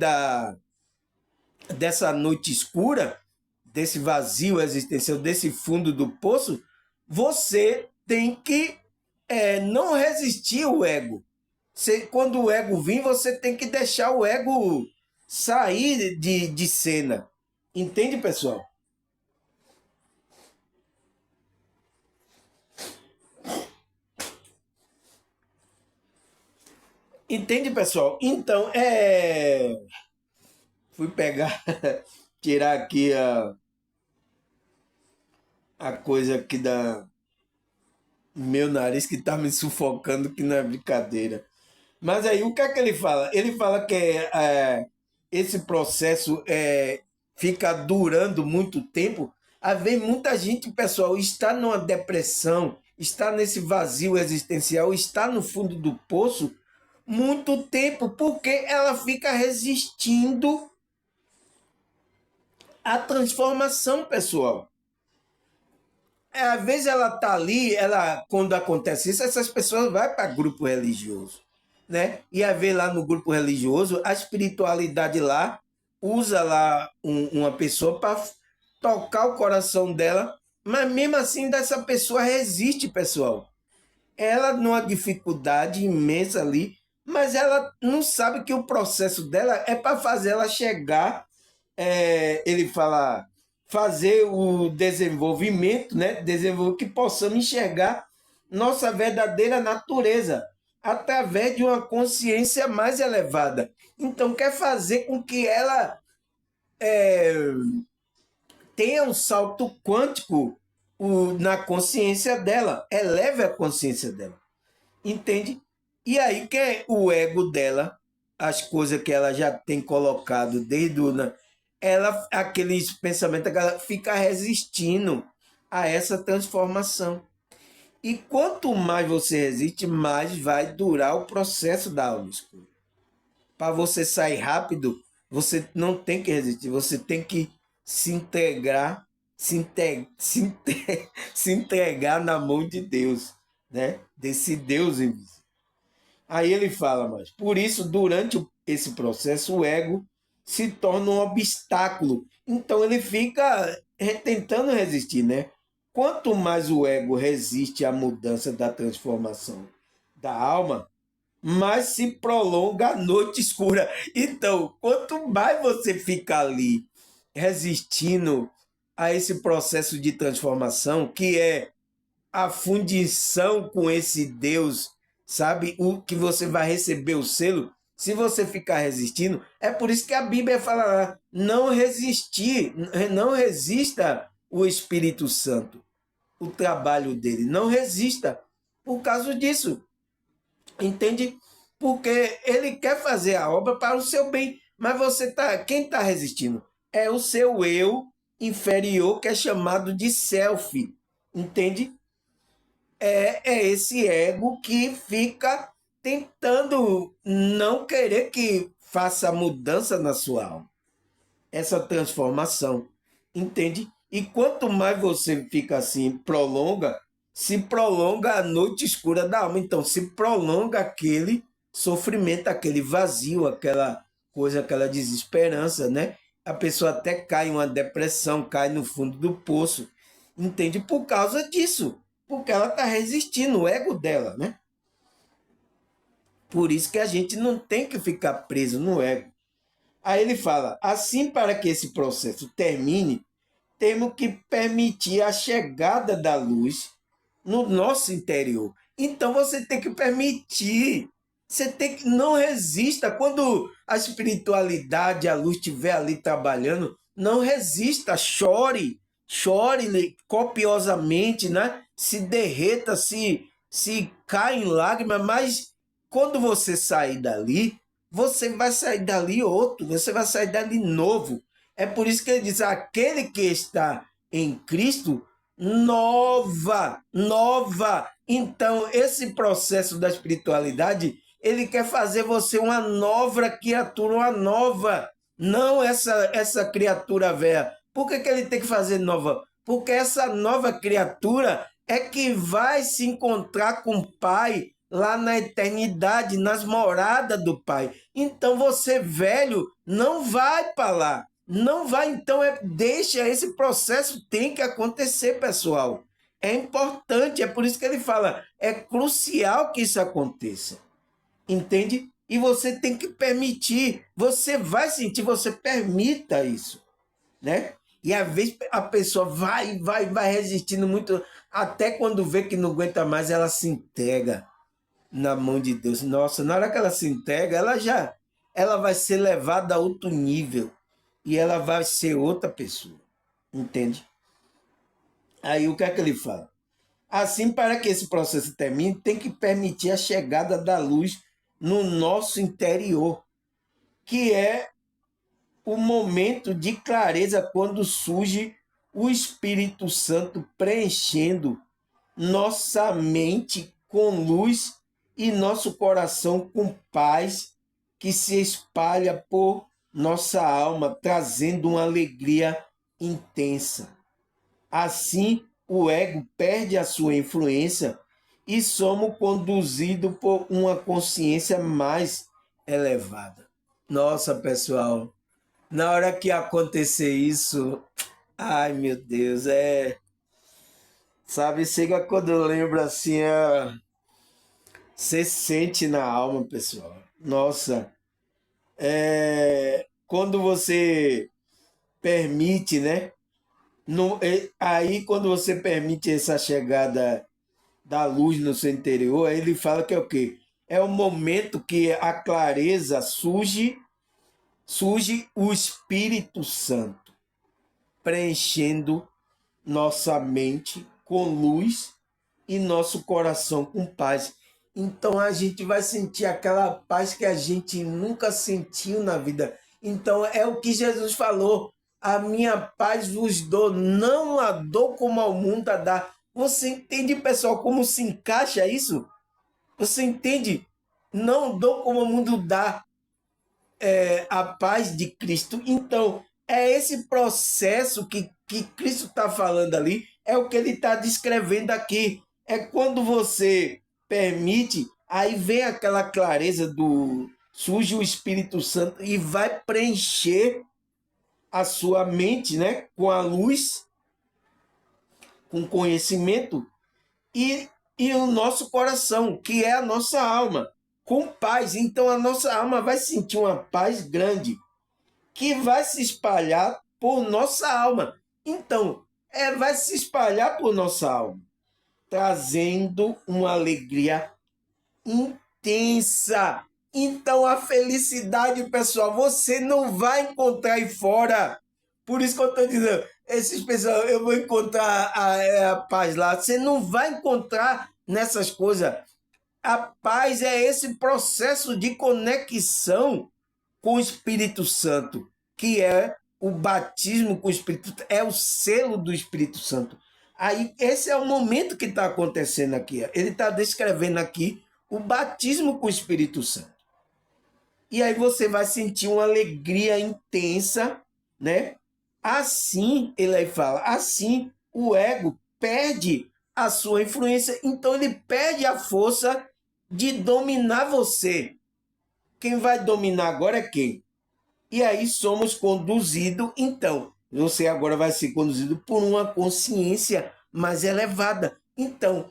dessa noite escura, desse vazio existencial, desse fundo do poço, você tem que não resistir ao ego. Quando o ego vir, você tem que deixar o ego sair de cena. Entende, pessoal? Entende, pessoal? Então, fui pegar, tirar aqui a coisa aqui da meu nariz que tá me sufocando, que não é brincadeira. Mas aí, o que é que ele fala? Ele fala que esse processo fica durando muito tempo. Às vezes, muita gente, pessoal, está numa depressão, está nesse vazio existencial, está no fundo do poço muito tempo, porque ela fica resistindo à transformação, pessoal. Às vezes ela está ali, quando acontece isso, essas pessoas vão para grupo religioso, né? E às vezes lá no grupo religioso, a espiritualidade lá usa lá uma pessoa para tocar o coração dela, mas mesmo assim dessa pessoa resiste, pessoal. Ela numa dificuldade imensa ali, mas ela não sabe que o processo dela é para fazer ela chegar, ele fala, fazer o desenvolvimento, né? Que possamos enxergar nossa verdadeira natureza através de uma consciência mais elevada. Então, quer fazer com que ela tenha um salto quântico na consciência dela, eleve a consciência dela. Entende? E aí que é o ego dela, as coisas que ela já tem colocado desde aqueles pensamentos que ela fica resistindo a essa transformação. E quanto mais você resiste, mais vai durar o processo da alma escura. Para você sair rápido, você não tem que resistir, você tem que se integrar, se entregar na mão de Deus, né? Desse Deus invisível. Aí ele fala, mas por isso, durante esse processo, o ego se torna um obstáculo. Então ele fica tentando resistir, né? Quanto mais o ego resiste à mudança da transformação da alma, mais se prolonga a noite escura. Então, quanto mais você fica ali resistindo a esse processo de transformação, que é a fundição com esse Deus, sabe? O que você vai receber o selo, se você ficar resistindo, é por isso que a Bíblia fala, não resistir, não resista o Espírito Santo, o trabalho dele, não resista por causa disso, entende? Porque ele quer fazer a obra para o seu bem, mas quem está resistindo? É o seu eu inferior, que é chamado de self, entende? É esse ego que fica tentando não querer que faça mudança na sua alma, essa transformação, entende? E quanto mais você fica assim, se prolonga a noite escura da alma, então se prolonga aquele sofrimento, aquele vazio, aquela coisa, aquela desesperança, né? A pessoa até cai em uma depressão, cai no fundo do poço, entende? Por causa disso, porque ela está resistindo, o ego dela, né? Por isso que a gente não tem que ficar preso no ego. Aí ele fala, assim para que esse processo termine, temos que permitir a chegada da luz no nosso interior. Então você tem que permitir. Você tem que não resista quando a espiritualidade, a luz estiver ali trabalhando, não resista, chore, chore copiosamente, né? Se derreta, se cai em lágrimas, mas quando você sair dali, você vai sair dali outro, você vai sair dali novo. É por isso que ele diz: aquele que está em Cristo, nova, nova. Então, esse processo da espiritualidade, ele quer fazer você uma nova criatura, uma nova, não essa criatura velha. Por que ele tem que fazer nova? Porque essa nova criatura é que vai se encontrar com o Pai lá na eternidade, nas moradas do Pai. Então você, velho, não vai para lá. Não vai, então deixa esse processo, tem que acontecer, pessoal. É importante, é por isso que ele fala, é crucial que isso aconteça. Entende? E você tem que permitir, você vai sentir, você permita isso, né? E às vezes a pessoa vai resistindo muito, até quando vê que não aguenta mais, ela se entrega na mão de Deus. Nossa, na hora que ela se entrega, ela vai ser levada a outro nível e ela vai ser outra pessoa, entende? Aí o que é que ele fala? Assim, para que esse processo termine, tem que permitir a chegada da luz no nosso interior, que é o momento de clareza quando surge o Espírito Santo preenchendo nossa mente com luz e nosso coração com paz que se espalha por nossa alma, trazendo uma alegria intensa. Assim, o ego perde a sua influência e somos conduzidos por uma consciência mais elevada. Nossa, pessoal, na hora que acontecer isso, ai meu Deus, sabe, chega quando eu lembro assim, você sente na alma, pessoal. Nossa, quando você permite, né? Aí, quando você permite essa chegada da luz no seu interior, aí ele fala que é o quê? É o momento que a clareza surge o Espírito Santo, preenchendo nossa mente com luz e nosso coração com paz. Então a gente vai sentir aquela paz que a gente nunca sentiu na vida. Então é o que Jesus falou: a minha paz vos dou, não a dou como ao mundo a dá. Você entende, pessoal, como se encaixa isso? Você entende? Não dou como o mundo dá, a paz de Cristo. Então, é esse processo que Cristo está falando ali, é o que ele está descrevendo aqui. É quando você permite, aí vem aquela clareza do. Surge o Espírito Santo e vai preencher a sua mente, né, com a luz, com conhecimento e o nosso coração, que é a nossa alma, com paz. Então a nossa alma vai sentir uma paz grande que vai se espalhar por nossa alma. Então, vai se espalhar por nossa alma, trazendo uma alegria intensa. Então, a felicidade, pessoal, você não vai encontrar aí fora. Por isso que eu estou dizendo, esses pessoal, eu vou encontrar a paz lá. Você não vai encontrar nessas coisas. A paz é esse processo de conexão com o Espírito Santo, que é o batismo com o Espírito Santo, é o selo do Espírito Santo. Aí, esse é o momento que está acontecendo aqui. Ele está descrevendo aqui o batismo com o Espírito Santo. E aí você vai sentir uma alegria intensa, né? Assim, ele aí fala, assim o ego perde a sua influência, então ele perde a força de dominar você. Quem vai dominar agora é quem? E aí somos conduzidos, então, você agora vai ser conduzido por uma consciência mais elevada. Então,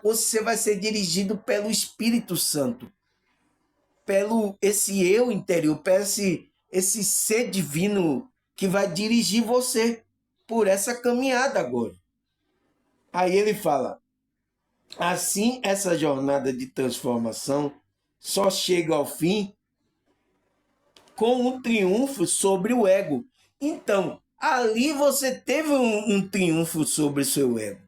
você vai ser dirigido pelo Espírito Santo, pelo esse eu interior, pelo esse ser divino que vai dirigir você por essa caminhada agora. Aí ele fala, assim essa jornada de transformação só chega ao fim com um triunfo sobre o ego. Então, ali você teve um triunfo sobre o seu ego.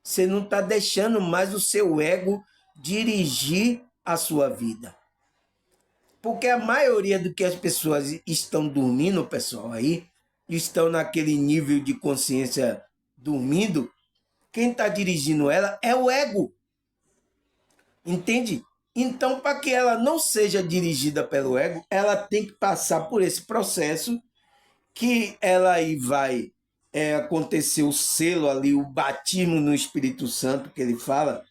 Você não está deixando mais o seu ego dirigir a sua vida. Porque a maioria do que as pessoas estão dormindo, pessoal, aí, estão naquele nível de consciência dormindo, quem está dirigindo ela é o ego. Entende? Então, para que ela não seja dirigida pelo ego, ela tem que passar por esse processo que ela aí vai acontecer o selo ali, o batismo no Espírito Santo, que ele fala,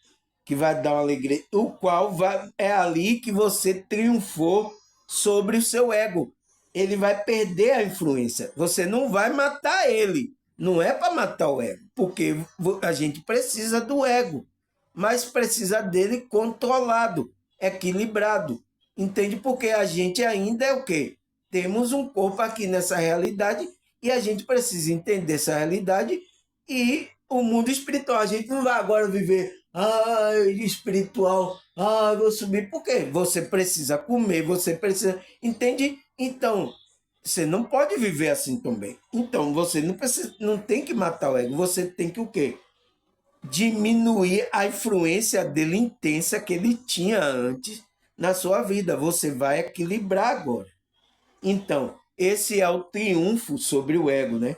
que vai dar uma alegria, o qual é ali que você triunfou sobre o seu ego. Ele vai perder a influência. Você não vai matar ele. Não é para matar o ego, porque a gente precisa do ego, mas precisa dele controlado, equilibrado. Entende? Porque a gente ainda é o quê? Temos um corpo aqui nessa realidade e a gente precisa entender essa realidade e o mundo espiritual. A gente não vai agora viver espiritual, vou subir. Por quê? Você precisa comer, você precisa. Entende? Então, você não pode viver assim também. Então, você não precisa, não tem que matar o ego, você tem que o quê? Diminuir a influência dele intensa que ele tinha antes na sua vida. Você vai equilibrar agora. Então, esse é o triunfo sobre o ego, né?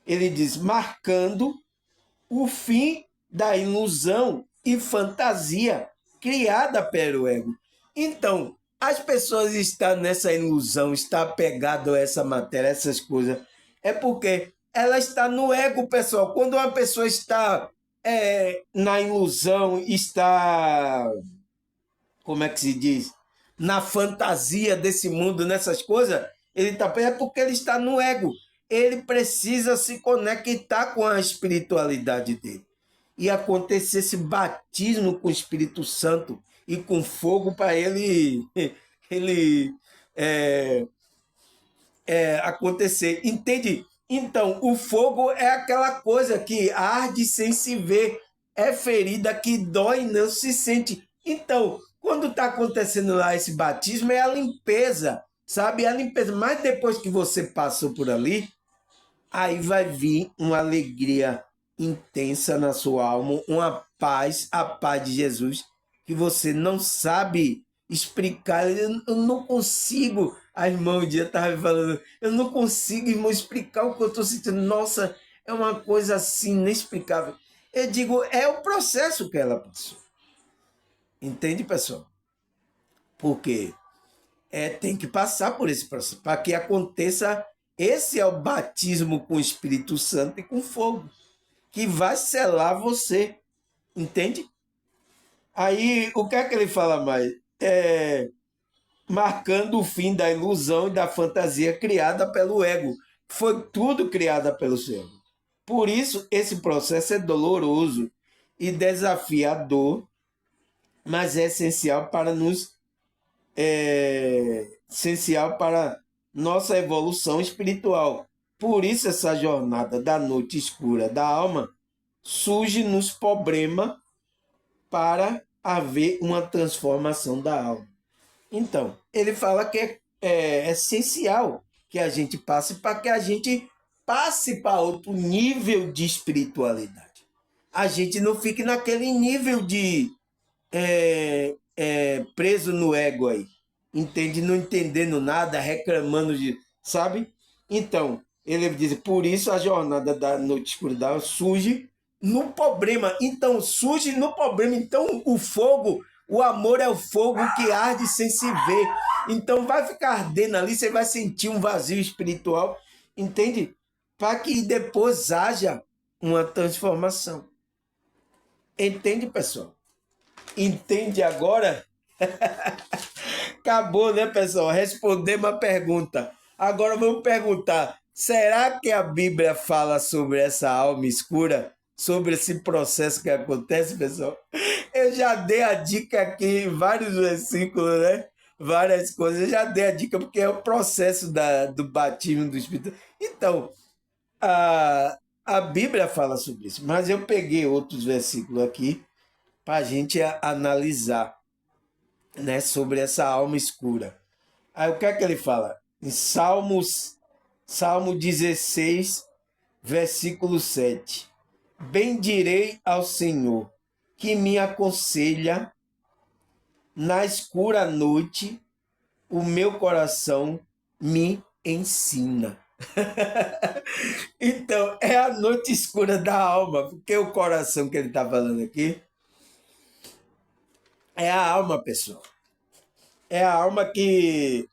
Ele diz, marcando o fim da ilusão e fantasia criada pelo ego. Então, as pessoas estão nessa ilusão, estão apegadas a essa matéria, essas coisas, é porque ela está no ego, pessoal. Quando uma pessoa está na ilusão, está, como é que se diz? Na fantasia desse mundo, nessas coisas, ele tá, é porque ele está no ego. Ele precisa se conectar com a espiritualidade dele. E acontecer esse batismo com o Espírito Santo e com fogo para ele acontecer. Entende? Então, o fogo é aquela coisa que arde sem se ver, é ferida que dói e não se sente. Então, quando está acontecendo lá esse batismo, é a limpeza, sabe? É a limpeza. Mas depois que você passou por ali, aí vai vir uma alegria intensa na sua alma, uma paz, a paz de Jesus, que você não sabe explicar. Eu não consigo. A irmã um dia estava falando, eu não consigo, irmão, explicar o que eu estou sentindo. Nossa, é uma coisa assim inexplicável. Eu digo, é o processo que ela passou. Entende, pessoal? Porque tem que passar por esse processo para que aconteça. Esse é o batismo com o Espírito Santo e com fogo, que vai selar você, entende? Aí, o que é que ele fala mais? Marcando o fim da ilusão e da fantasia criada pelo ego. Foi tudo criada pelo ego. Por isso, esse processo é doloroso e desafiador, mas é essencial para essencial para nossa evolução espiritual. Por isso essa jornada da noite escura da alma surge nos problemas para haver uma transformação da alma. Então, ele fala que é essencial que a gente passe para que a gente passe para outro nível de espiritualidade. A gente não fique naquele nível de preso no ego aí, entende? Não entendendo nada, reclamando de, sabe? Então, ele diz, por isso a jornada da noite escuridão surge no problema. Então, surge no problema. Então, o fogo, o amor é o fogo que arde sem se ver. Então, vai ficar ardendo ali, você vai sentir um vazio espiritual, entende? Para que depois haja uma transformação. Entende, pessoal? Entende agora? Acabou, né, pessoal? Respondemos a pergunta. Agora vamos perguntar: será que a Bíblia fala sobre essa alma escura? Sobre esse processo que acontece, pessoal? Eu já dei a dica aqui em vários versículos, né? Várias coisas. Eu já dei a dica porque é o processo do batismo do Espírito. Então, a Bíblia fala sobre isso, mas eu peguei outros versículos aqui para a gente analisar. né, sobre essa alma escura. Aí o que é que ele fala? Em Salmo 16, versículo 7. Bendirei ao Senhor, que me aconselha na escura noite, o meu coração me ensina. Então, é a noite escura da alma, porque o coração que ele está falando aqui é a alma, pessoal. É a alma que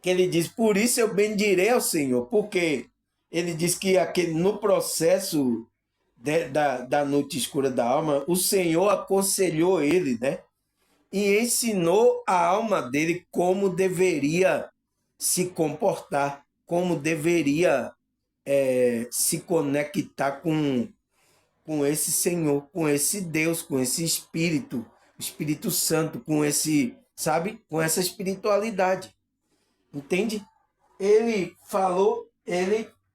ele diz, por isso eu bendirei ao Senhor, porque ele diz que no processo da noite escura da alma, o Senhor aconselhou ele, né? E ensinou a alma dele como deveria se comportar, como deveria se conectar com esse Senhor, com esse Deus, com esse Espírito, Espírito Santo, com esse, sabe, com essa espiritualidade. Entende? Ele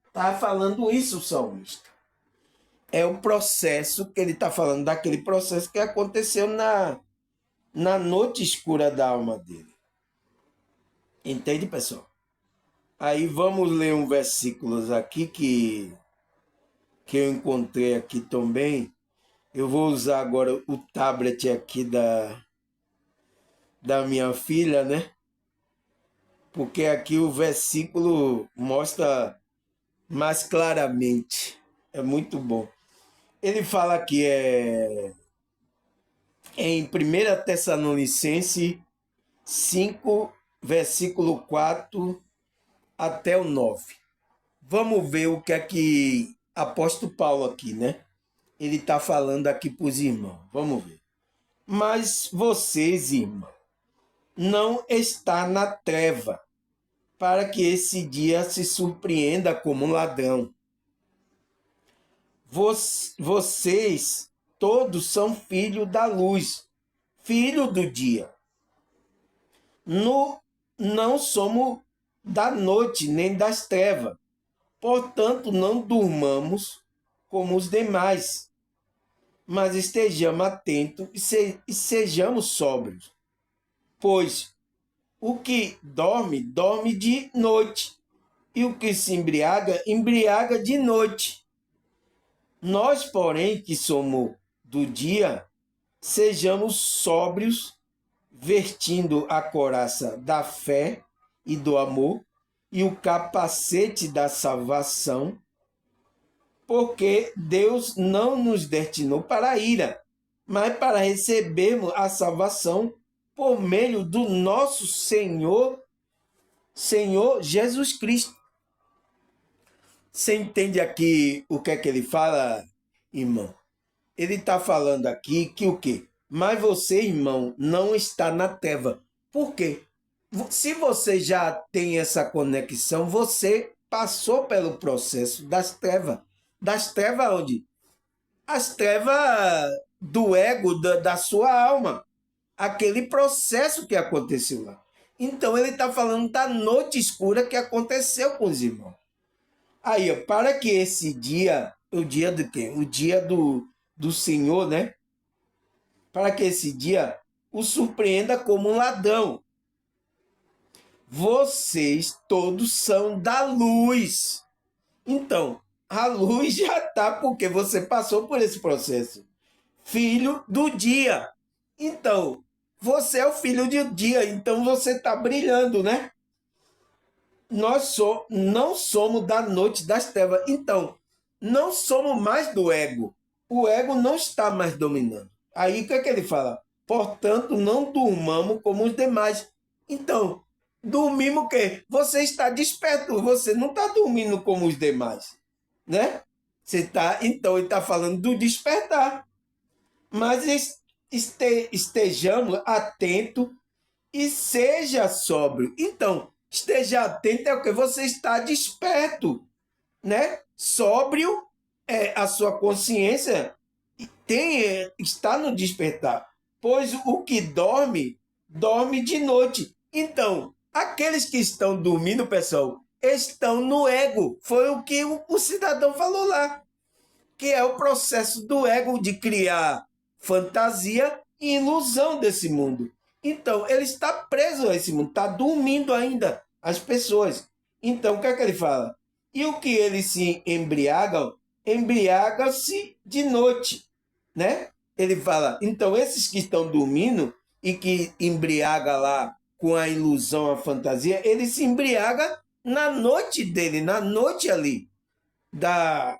está falando isso, o salmista. É o processo que ele está falando, daquele processo que aconteceu na noite escura da alma dele. Entende, pessoal? Aí vamos ler um versículo aqui que eu encontrei aqui também. Eu vou usar agora o tablet aqui da minha filha, né? Porque aqui o versículo mostra mais claramente. É muito bom. Ele fala aqui em 1 Tessalonicenses 5, versículo 4 até o 9. Vamos ver o que é que apóstolo Paulo aqui, né? Ele está falando aqui para os irmãos. Vamos ver. Mas vocês, irmãos, não está na treva, para que esse dia se surpreenda como um ladrão. Vocês todos são filhos da luz, filho do dia. Não somos da noite nem das trevas. Portanto, não durmamos como os demais, mas estejamos atentos e sejamos sóbrios. Pois o que dorme, dorme de noite, e o que se embriaga, embriaga de noite. Nós, porém, que somos do dia, sejamos sóbrios, vestindo a couraça da fé e do amor e o capacete da salvação, porque Deus não nos destinou para a ira, mas para recebermos a salvação por meio do nosso Senhor Jesus Cristo. Você entende aqui o que é que ele fala, irmão? Ele está falando aqui que o quê? Mas você, irmão, não está na treva. Por quê? Se você já tem essa conexão, você passou pelo processo das trevas. Das trevas onde? As trevas do ego, da sua alma. Aquele processo que aconteceu lá. Então ele está falando da noite escura que aconteceu com os irmãos. Aí, ó, para que esse dia, o dia do quê? O dia do Senhor, né? Para que esse dia o surpreenda como um ladrão. Vocês todos são da luz. Então, a luz já está porque você passou por esse processo. Filho do dia. Então, você é o filho do dia, então você está brilhando, né? Nós não somos da noite das trevas. Então, não somos mais do ego. O ego não está mais dominando. Aí o que é que ele fala? Portanto, não durmamos como os demais. Então, dormimos o quê? Você está desperto, você não está dormindo como os demais, né? Então, ele está falando do despertar. Mas estejamos atentos e seja sóbrio. Então, esteja atento é o que você está desperto, né? Sóbrio é a sua consciência está no despertar, pois o que dorme, dorme de noite. Então, aqueles que estão dormindo, pessoal, estão no ego. Foi o que o cidadão falou lá, que é o processo do ego de criar fantasia e ilusão desse mundo. Então, ele está preso a esse mundo, está dormindo ainda as pessoas. Então, o que é que ele fala? E o que eles se embriagam, embriagam-se de noite, né? Ele fala, então esses que estão dormindo e que embriaga lá com a ilusão, a fantasia, ele se embriaga na noite dele, na noite ali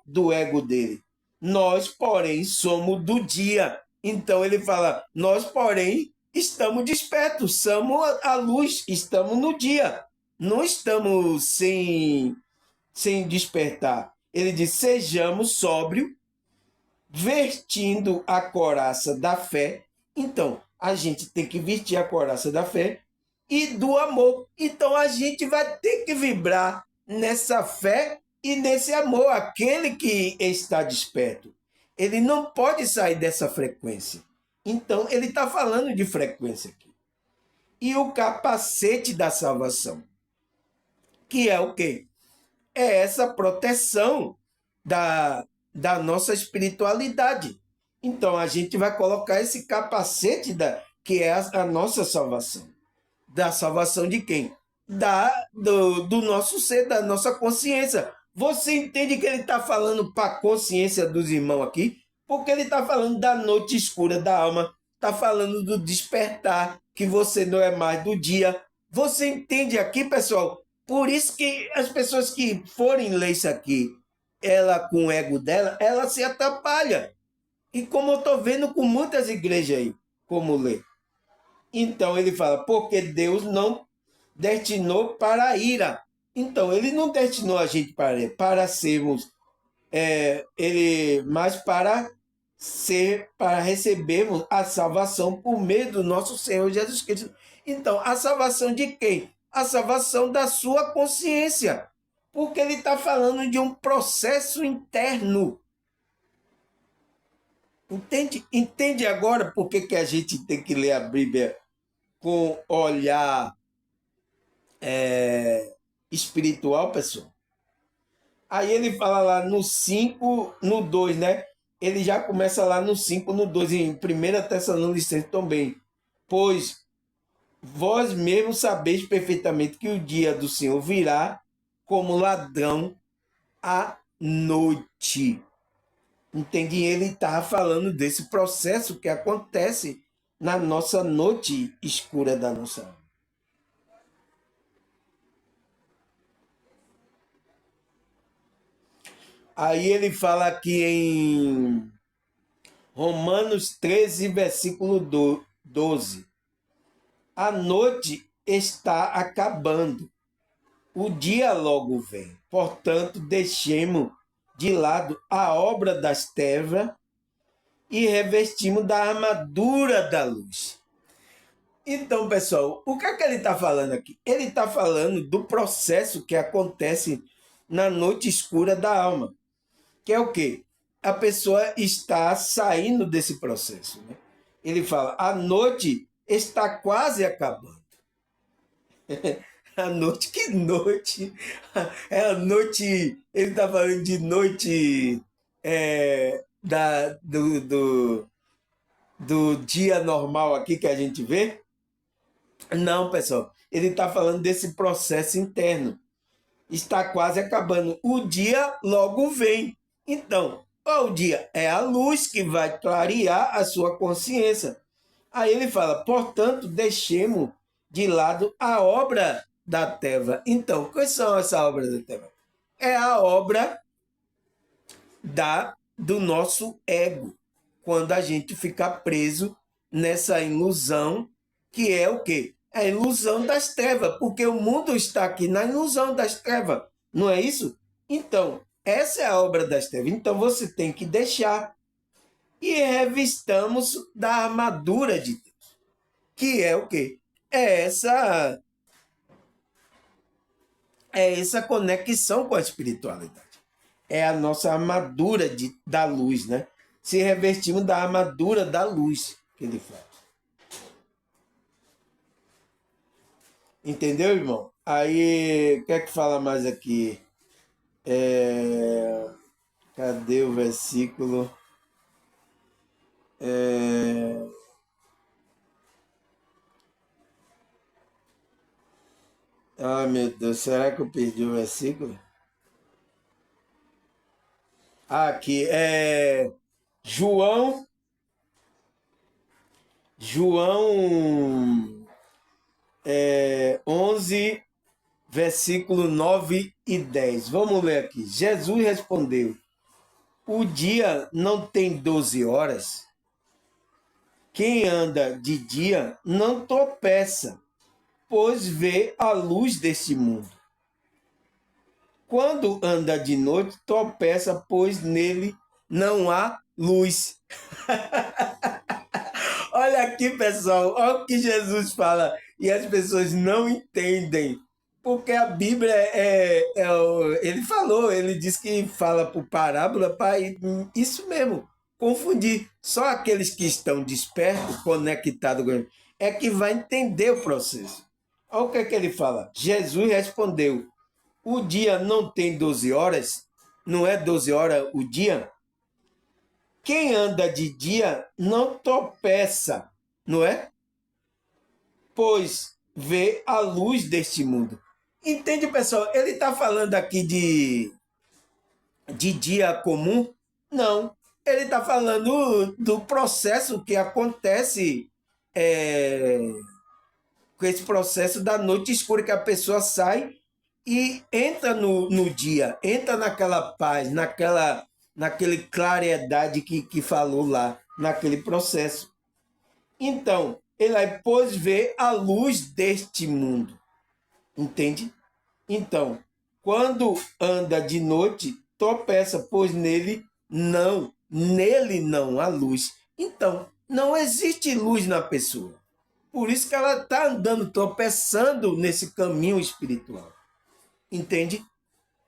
do ego dele. Nós, porém, somos do dia. Então ele fala, nós, porém, estamos despertos, somos a luz, estamos no dia. Não estamos sem despertar. Ele diz, sejamos sóbrios, vestindo a couraça da fé. Então, a gente tem que vestir a couraça da fé e do amor. Então, a gente vai ter que vibrar nessa fé e nesse amor. Aquele que está desperto, ele não pode sair dessa frequência. Então, ele está falando de frequência aqui. E o capacete da salvação, que é o quê? É essa proteção da, da nossa espiritualidade. Então a gente vai colocar esse capacete que é a nossa salvação. Da salvação de quem? Do nosso ser, da nossa consciência. Você entende que ele está falando para a consciência dos irmãos aqui? Porque ele está falando da noite escura da alma, está falando do despertar, que você não é mais do dia. Você entende aqui, pessoal? Por isso que as pessoas que forem ler isso aqui, ela com o ego dela, ela se atrapalha. E como eu estou vendo com muitas igrejas aí, como ler. Então ele fala, porque Deus não destinou para a ira. Então ele não destinou a gente para sermos, mas para recebermos a salvação por meio do nosso Senhor Jesus Cristo. Então, a salvação de quem? A salvação da sua consciência. Porque ele está falando de um processo interno. Entende? Entende agora por que a gente tem que ler a Bíblia com olhar espiritual, pessoal? Aí ele fala lá no 5 no 2, né? Ele já começa lá no 5 no 2 em 1 Tessalonicenses também. Pois vós mesmos sabeis perfeitamente que o dia do Senhor virá como ladrão à noite. Entende? Ele estava falando desse processo que acontece na nossa noite escura da nossa alma. Aí ele fala aqui em Romanos 13, versículo 12. A noite está acabando, o dia logo vem. Portanto, deixemos de lado a obra das trevas e revestimos da armadura da luz. Então, pessoal, o que é que ele está falando aqui? Ele está falando do processo que acontece na noite escura da alma, que é o quê? A pessoa está saindo desse processo. Né? Ele fala, a noite está quase acabando. A noite, que noite? É a noite, ele está falando de noite do dia normal aqui que a gente vê? Não, pessoal, ele está falando desse processo interno. Está quase acabando. O dia logo vem. Então, qual o dia? É a luz que vai clarear a sua consciência. Aí ele fala, portanto, deixemos de lado a obra da treva. Então, quais são essas obras da treva? É a obra do nosso ego. Quando a gente fica preso nessa ilusão, que é o quê? É a ilusão das trevas, porque o mundo está aqui na ilusão das trevas, não é isso? Então, essa é a obra das trevas. Então, você tem que deixar e revistamos da armadura de Deus, que é o quê? É essa, é essa conexão com a espiritualidade. É a nossa armadura da luz, né? Se revestimos da armadura da luz, que ele fala. Entendeu, irmão? Aí, o que é que fala mais aqui? Cadê o versículo? Ah, meu Deus, será que eu perdi o versículo? Aqui, João, João 11, versículo 9 e 10. Vamos ler aqui. Jesus respondeu: o dia não tem 12 horas? Quem anda de dia não tropeça, pois vê a luz deste mundo. Quando anda de noite, tropeça, pois nele não há luz. Olha aqui, pessoal, olha o que Jesus fala e as pessoas não entendem. Porque a Bíblia ele falou, ele disse que fala por parábola para isso mesmo, confundir. Só aqueles que estão despertos, conectados, é que vai entender o processo. Olha o que é que ele fala. Jesus respondeu: o dia não tem 12 horas? Não é 12 horas o dia? Quem anda de dia não tropeça, não é? Pois vê a luz deste mundo. Entende, pessoal? Ele está falando aqui de dia comum? Não. Ele está falando do processo que acontece é, com esse processo da noite escura, que a pessoa sai e entra no dia, entra naquela paz, naquele claridade que falou lá, naquele processo. Então, ele aí pôs ver a luz deste mundo, entende? Então, quando anda de noite, tropeça, pois nele não há luz. Então, não existe luz na pessoa. Por isso que ela está andando, tropeçando nesse caminho espiritual. Entende?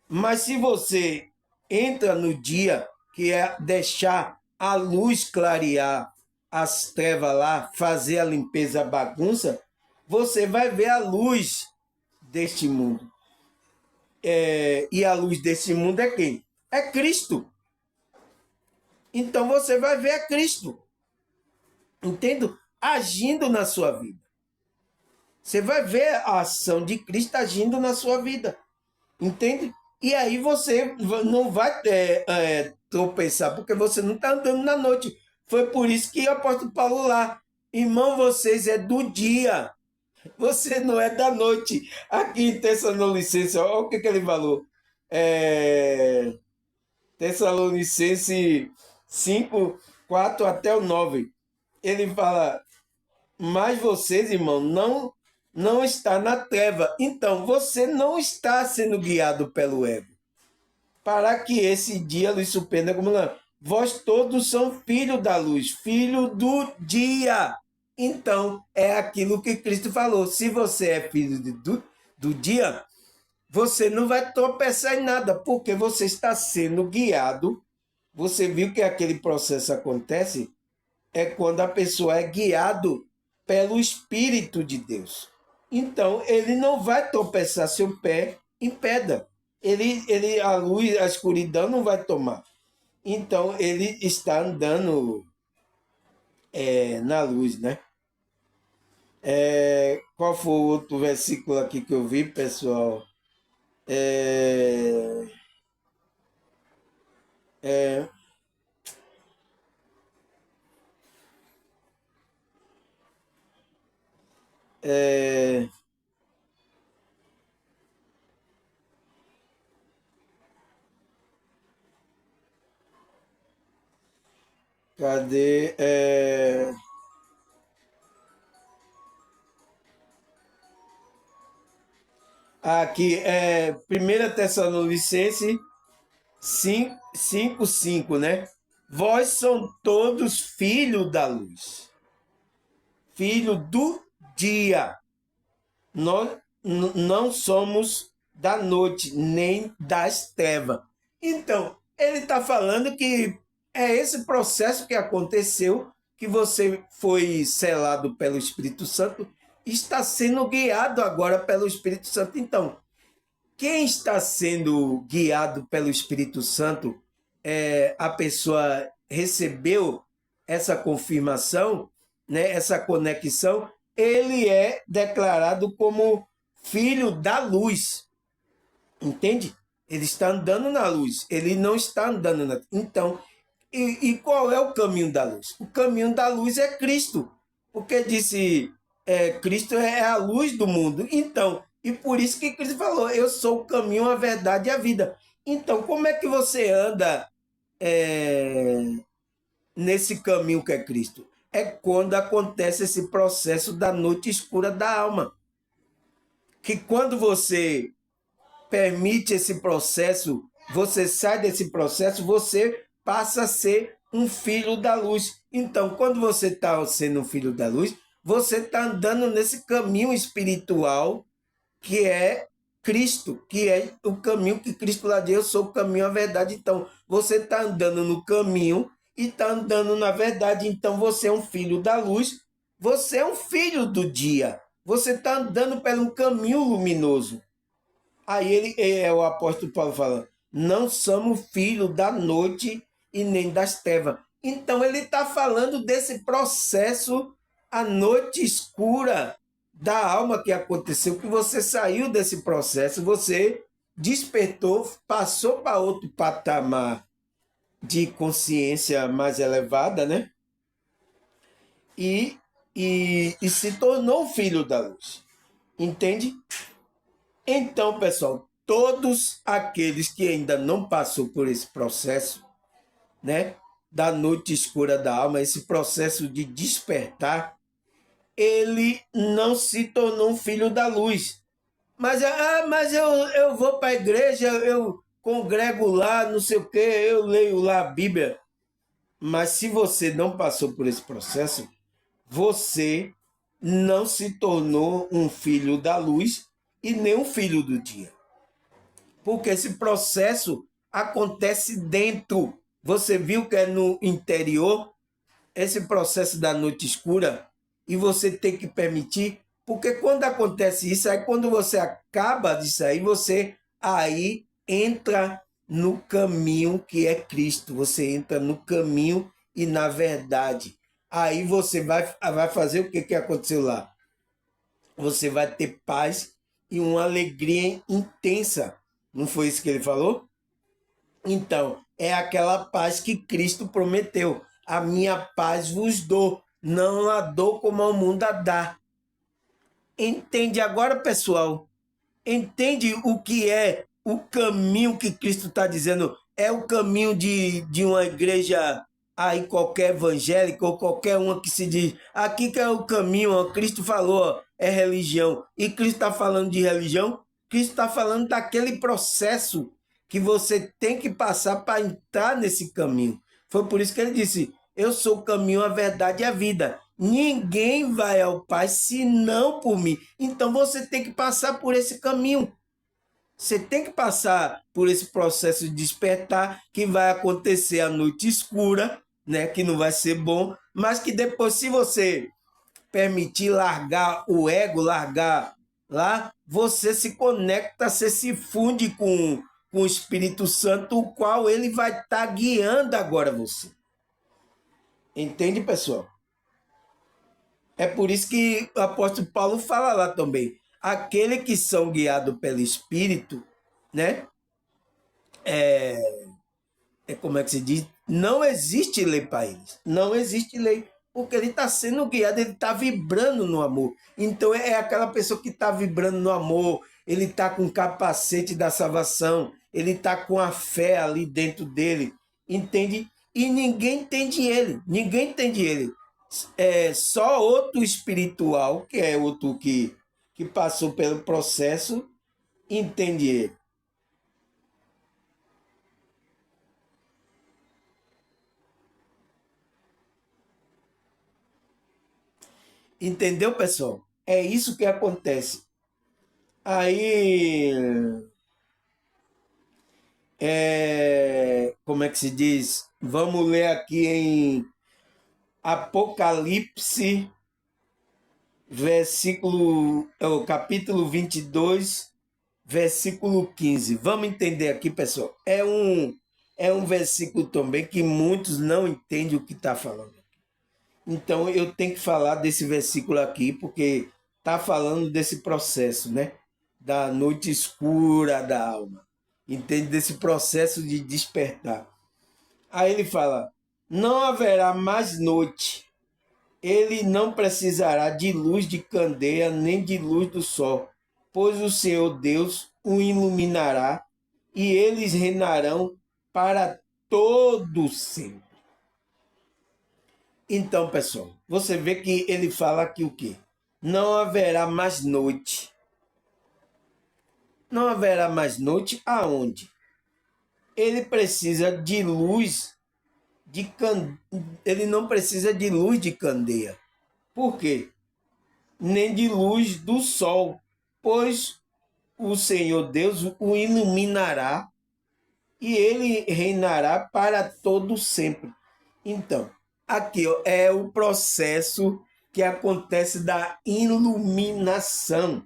Mas se você entra no dia, que é deixar a luz clarear as trevas lá, fazer a limpeza, a bagunça, você vai ver a luz deste mundo. E a luz desse mundo é quem? É Cristo. Então você vai ver a Cristo, entende? Agindo na sua vida. Você vai ver a ação de Cristo agindo na sua vida. Entende? E aí você não vai tropeçar, porque você não está andando na noite. Foi por isso que o apóstolo Paulo lá, irmão, vocês é do dia, você não é da noite. Aqui em Tessalonicenses, olha o que ele falou. Tessalonicenses 5, 4 até o 9. Ele fala: mas vocês, irmão, não está na treva. Então, você não está sendo guiado pelo ego. Para que esse dia lhe surpreenda como não. Vós todos são filhos da luz, filho do dia. Então, é aquilo que Cristo falou. Se você é filho do dia, você não vai tropeçar em nada, porque você está sendo guiado. Você viu que aquele processo acontece é quando a pessoa é guiado pelo Espírito de Deus. Então, ele não vai tropeçar seu pé em pedra. A luz, a escuridão não vai tomar. Então, ele está andando na luz, né? Qual foi o outro versículo aqui que eu vi, pessoal? É, é, é, cadê? Aqui é 1 Tessalonicenses 5, 5, né? Vós são todos filhos da luz, filho do dia. Nós não somos da noite, nem das trevas. Então, ele está falando que é esse processo que aconteceu, que você foi selado pelo Espírito Santo, está sendo guiado agora pelo Espírito Santo. Então, quem está sendo guiado pelo Espírito Santo, a pessoa recebeu essa confirmação, né, essa conexão, ele é declarado como filho da luz. Entende? Ele está andando na luz, ele não está andando na... Então, e qual é o caminho da luz? O caminho da luz é Cristo, porque disse, Cristo é a luz do mundo. Então, e por isso que Cristo falou, eu sou o caminho, a verdade e a vida. Então, como é que você anda nesse caminho que é Cristo? É quando acontece esse processo da noite escura da alma. Que quando você permite esse processo, você sai desse processo, você passa a ser um filho da luz. Então, quando você está sendo um filho da luz, você está andando nesse caminho espiritual que é Cristo, que é o caminho que Cristo lá deu, eu sou o caminho, a verdade. Então, você está andando no caminho e está andando na verdade. Então, você é um filho da luz, você é um filho do dia. Você está andando pelo um caminho luminoso. Aí o apóstolo Paulo falando, não somos filhos da noite e nem das trevas. Então ele está falando desse processo, a noite escura da alma que aconteceu, que você saiu desse processo, você despertou, passou para outro patamar de consciência mais elevada, né? E se tornou filho da luz. Entende? Então, pessoal, todos aqueles que ainda não passou por esse processo, né, da noite escura da alma, esse processo de despertar, ele não se tornou um filho da luz. Mas eu vou para a igreja, eu congrego lá, não sei o quê, eu leio lá a Bíblia. Mas se você não passou por esse processo, você não se tornou um filho da luz e nem um filho do dia. Porque esse processo acontece dentro. Você viu que é no interior, esse processo da noite escura, e você tem que permitir, porque quando acontece isso, aí quando você acaba de sair, você aí entra no caminho que é Cristo, você entra no caminho e na verdade. Aí você vai fazer o que aconteceu lá? Você vai ter paz e uma alegria intensa. Não foi isso que ele falou? Então, é aquela paz que Cristo prometeu. A minha paz vos dou, não a dou como ao mundo a dá. Entende agora, pessoal? Entende o que é o caminho que Cristo está dizendo? É o caminho de uma igreja aí, qualquer evangélica ou qualquer uma que se diz, aqui que é o caminho, ó, Cristo falou, ó, é religião. E Cristo está falando de religião? Cristo está falando daquele processo que você tem que passar para entrar nesse caminho. Foi por isso que ele disse, eu sou o caminho, a verdade e a vida. Ninguém vai ao Pai senão por mim. Então você tem que passar por esse caminho. Você tem que passar por esse processo de despertar, que vai acontecer à noite escura, né? Que não vai ser bom, mas que depois, se você permitir largar o ego, largar lá, você se conecta, você se funde com o Espírito Santo, o qual ele vai estar guiando agora você. Entende, pessoal? É por isso que o apóstolo Paulo fala lá também. Aqueles que são guiados pelo Espírito, né? Como é que se diz? Não existe lei para eles. Não existe lei. Porque ele está sendo guiado, ele está vibrando no amor. Então é aquela pessoa que está vibrando no amor, ele está com o capacete da salvação, ele está com a fé ali dentro dele, entende? E ninguém entende ele, ninguém entende ele. É só outro espiritual, que é outro que passou pelo processo, entende ele. Entendeu, pessoal? É isso que acontece. Aí, como é que se diz? Vamos ler aqui em Apocalipse, capítulo 22, versículo 15. Vamos entender aqui, pessoal. É um versículo também que muitos não entendem o que está falando. Então, eu tenho que falar desse versículo aqui, porque está falando desse processo, né? da noite escura da alma. Entende? Desse processo de despertar. Aí ele fala: não haverá mais noite. Ele não precisará de luz de candeia nem de luz do sol, pois o Senhor Deus o iluminará e eles reinarão para todo sempre. Então, pessoal, você vê que ele fala aqui o quê? Não haverá mais noite. Não haverá mais noite aonde? Ele precisa de luz ele não precisa de luz de candeia. Por quê? Nem de luz do sol, pois o Senhor Deus o iluminará e ele reinará para todo sempre. Então, aqui ó, é o processo que acontece da iluminação.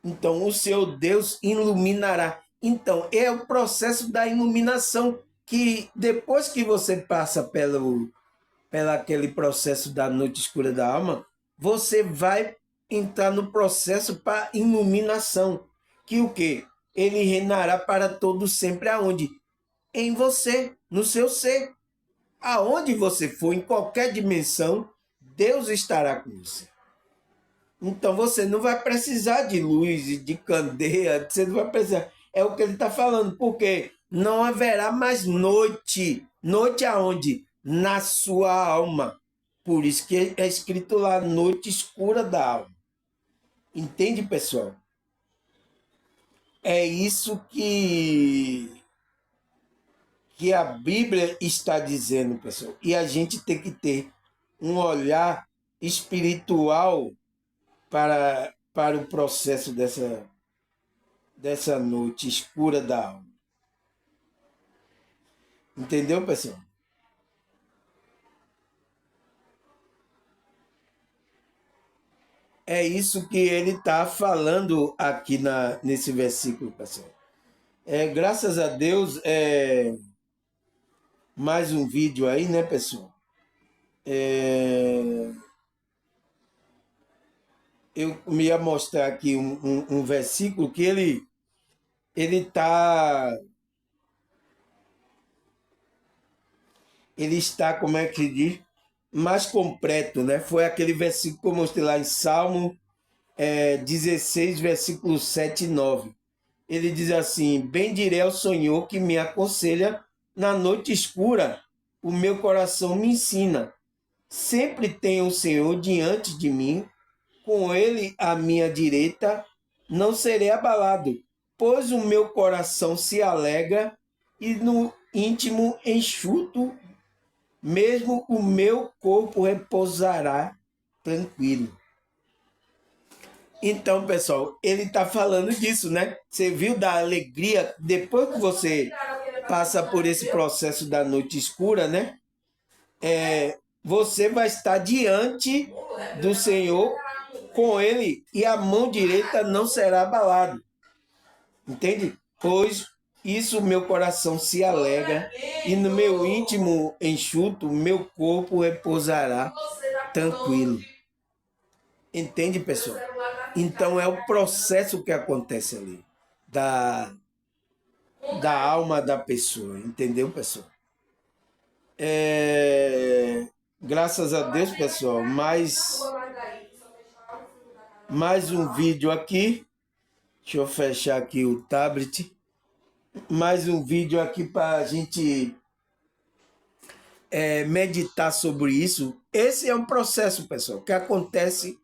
Então, o Senhor Deus iluminará. Então, é o processo da iluminação que depois que você passa pela aquele processo da noite escura da alma, você vai entrar no processo para iluminação, que o quê? Ele reinará para todo sempre aonde? Em você, no seu ser. Aonde você for, em qualquer dimensão, Deus estará com você. Então você não vai precisar de luz, de candeia, você não vai precisar. É o que ele está falando, porque não haverá mais noite. Noite aonde? Na sua alma. Por isso que é escrito lá, noite escura da alma. Entende, pessoal? É isso que a Bíblia está dizendo, pessoal. E a gente tem que ter um olhar espiritual para o processo dessa noite escura da alma. Entendeu, pessoal? É isso que ele está falando aqui nesse versículo, pessoal. Graças a Deus, mais um vídeo aí, né, pessoal? Eu me ia mostrar aqui um versículo que ele está, como é que diz? Mais completo, né? Foi aquele versículo que eu mostrei lá em Salmo 16, versículos 7 e 9. Ele diz assim: bem direi ao Senhor que me aconselha na noite escura, o meu coração me ensina. Sempre tenho o Senhor diante de mim, com ele à minha direita, não serei abalado, pois o meu coração se alegra e no íntimo enxuto, mesmo o meu corpo repousará tranquilo. Então, pessoal, ele está falando disso, né? Você viu da alegria depois que você passa por esse processo da noite escura, né? Você vai estar diante do Senhor com ele e a mão direita não será abalada. Entende? Pois isso meu coração se alegra e no meu íntimo enxuto, meu corpo repousará tranquilo. Entende, pessoal? Então é o processo que acontece ali da alma da pessoa. Entendeu, pessoal? Graças a Deus, pessoal, mais um vídeo aqui. Deixa eu fechar aqui o tablet. Mais um vídeo aqui para a gente meditar sobre isso. Esse é um processo, pessoal, que acontece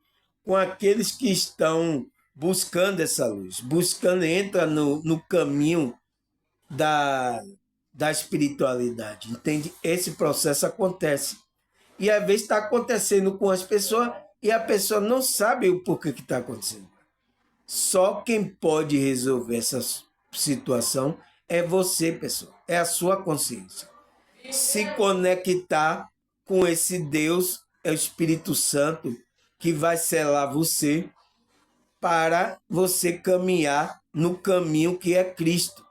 com aqueles que estão buscando essa luz, entra no caminho da espiritualidade, entende? Esse processo acontece. E às vezes está acontecendo com as pessoas e a pessoa não sabe o porquê que está acontecendo. Só quem pode resolver essa situação é você, pessoal. É a sua consciência. Se conectar com esse Deus, é o Espírito Santo, que vai selar você para você caminhar no caminho que é Cristo.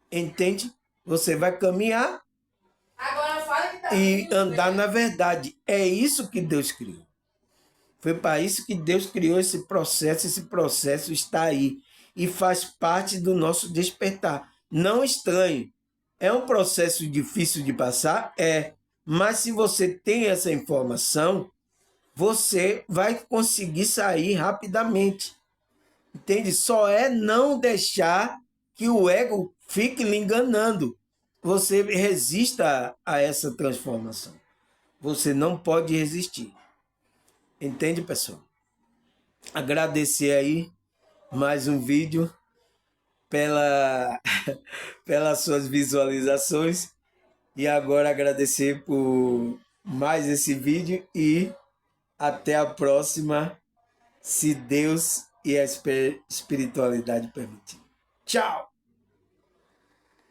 Entende? Você vai caminhar e andar na verdade. É isso que Deus criou. Foi para isso que Deus criou esse processo está aí e faz parte do nosso despertar. Não estranhe. É um processo difícil de passar? É. Mas se você tem essa informação, você vai conseguir sair rapidamente. Entende? Só é não deixar que o ego fique lhe enganando. Você resista a essa transformação. Você não pode resistir. Entende, pessoal? Agradecer aí mais um vídeo pela, pelas suas visualizações e agora agradecer por mais esse vídeo e até a próxima, se Deus e a espiritualidade permitir. Tchau!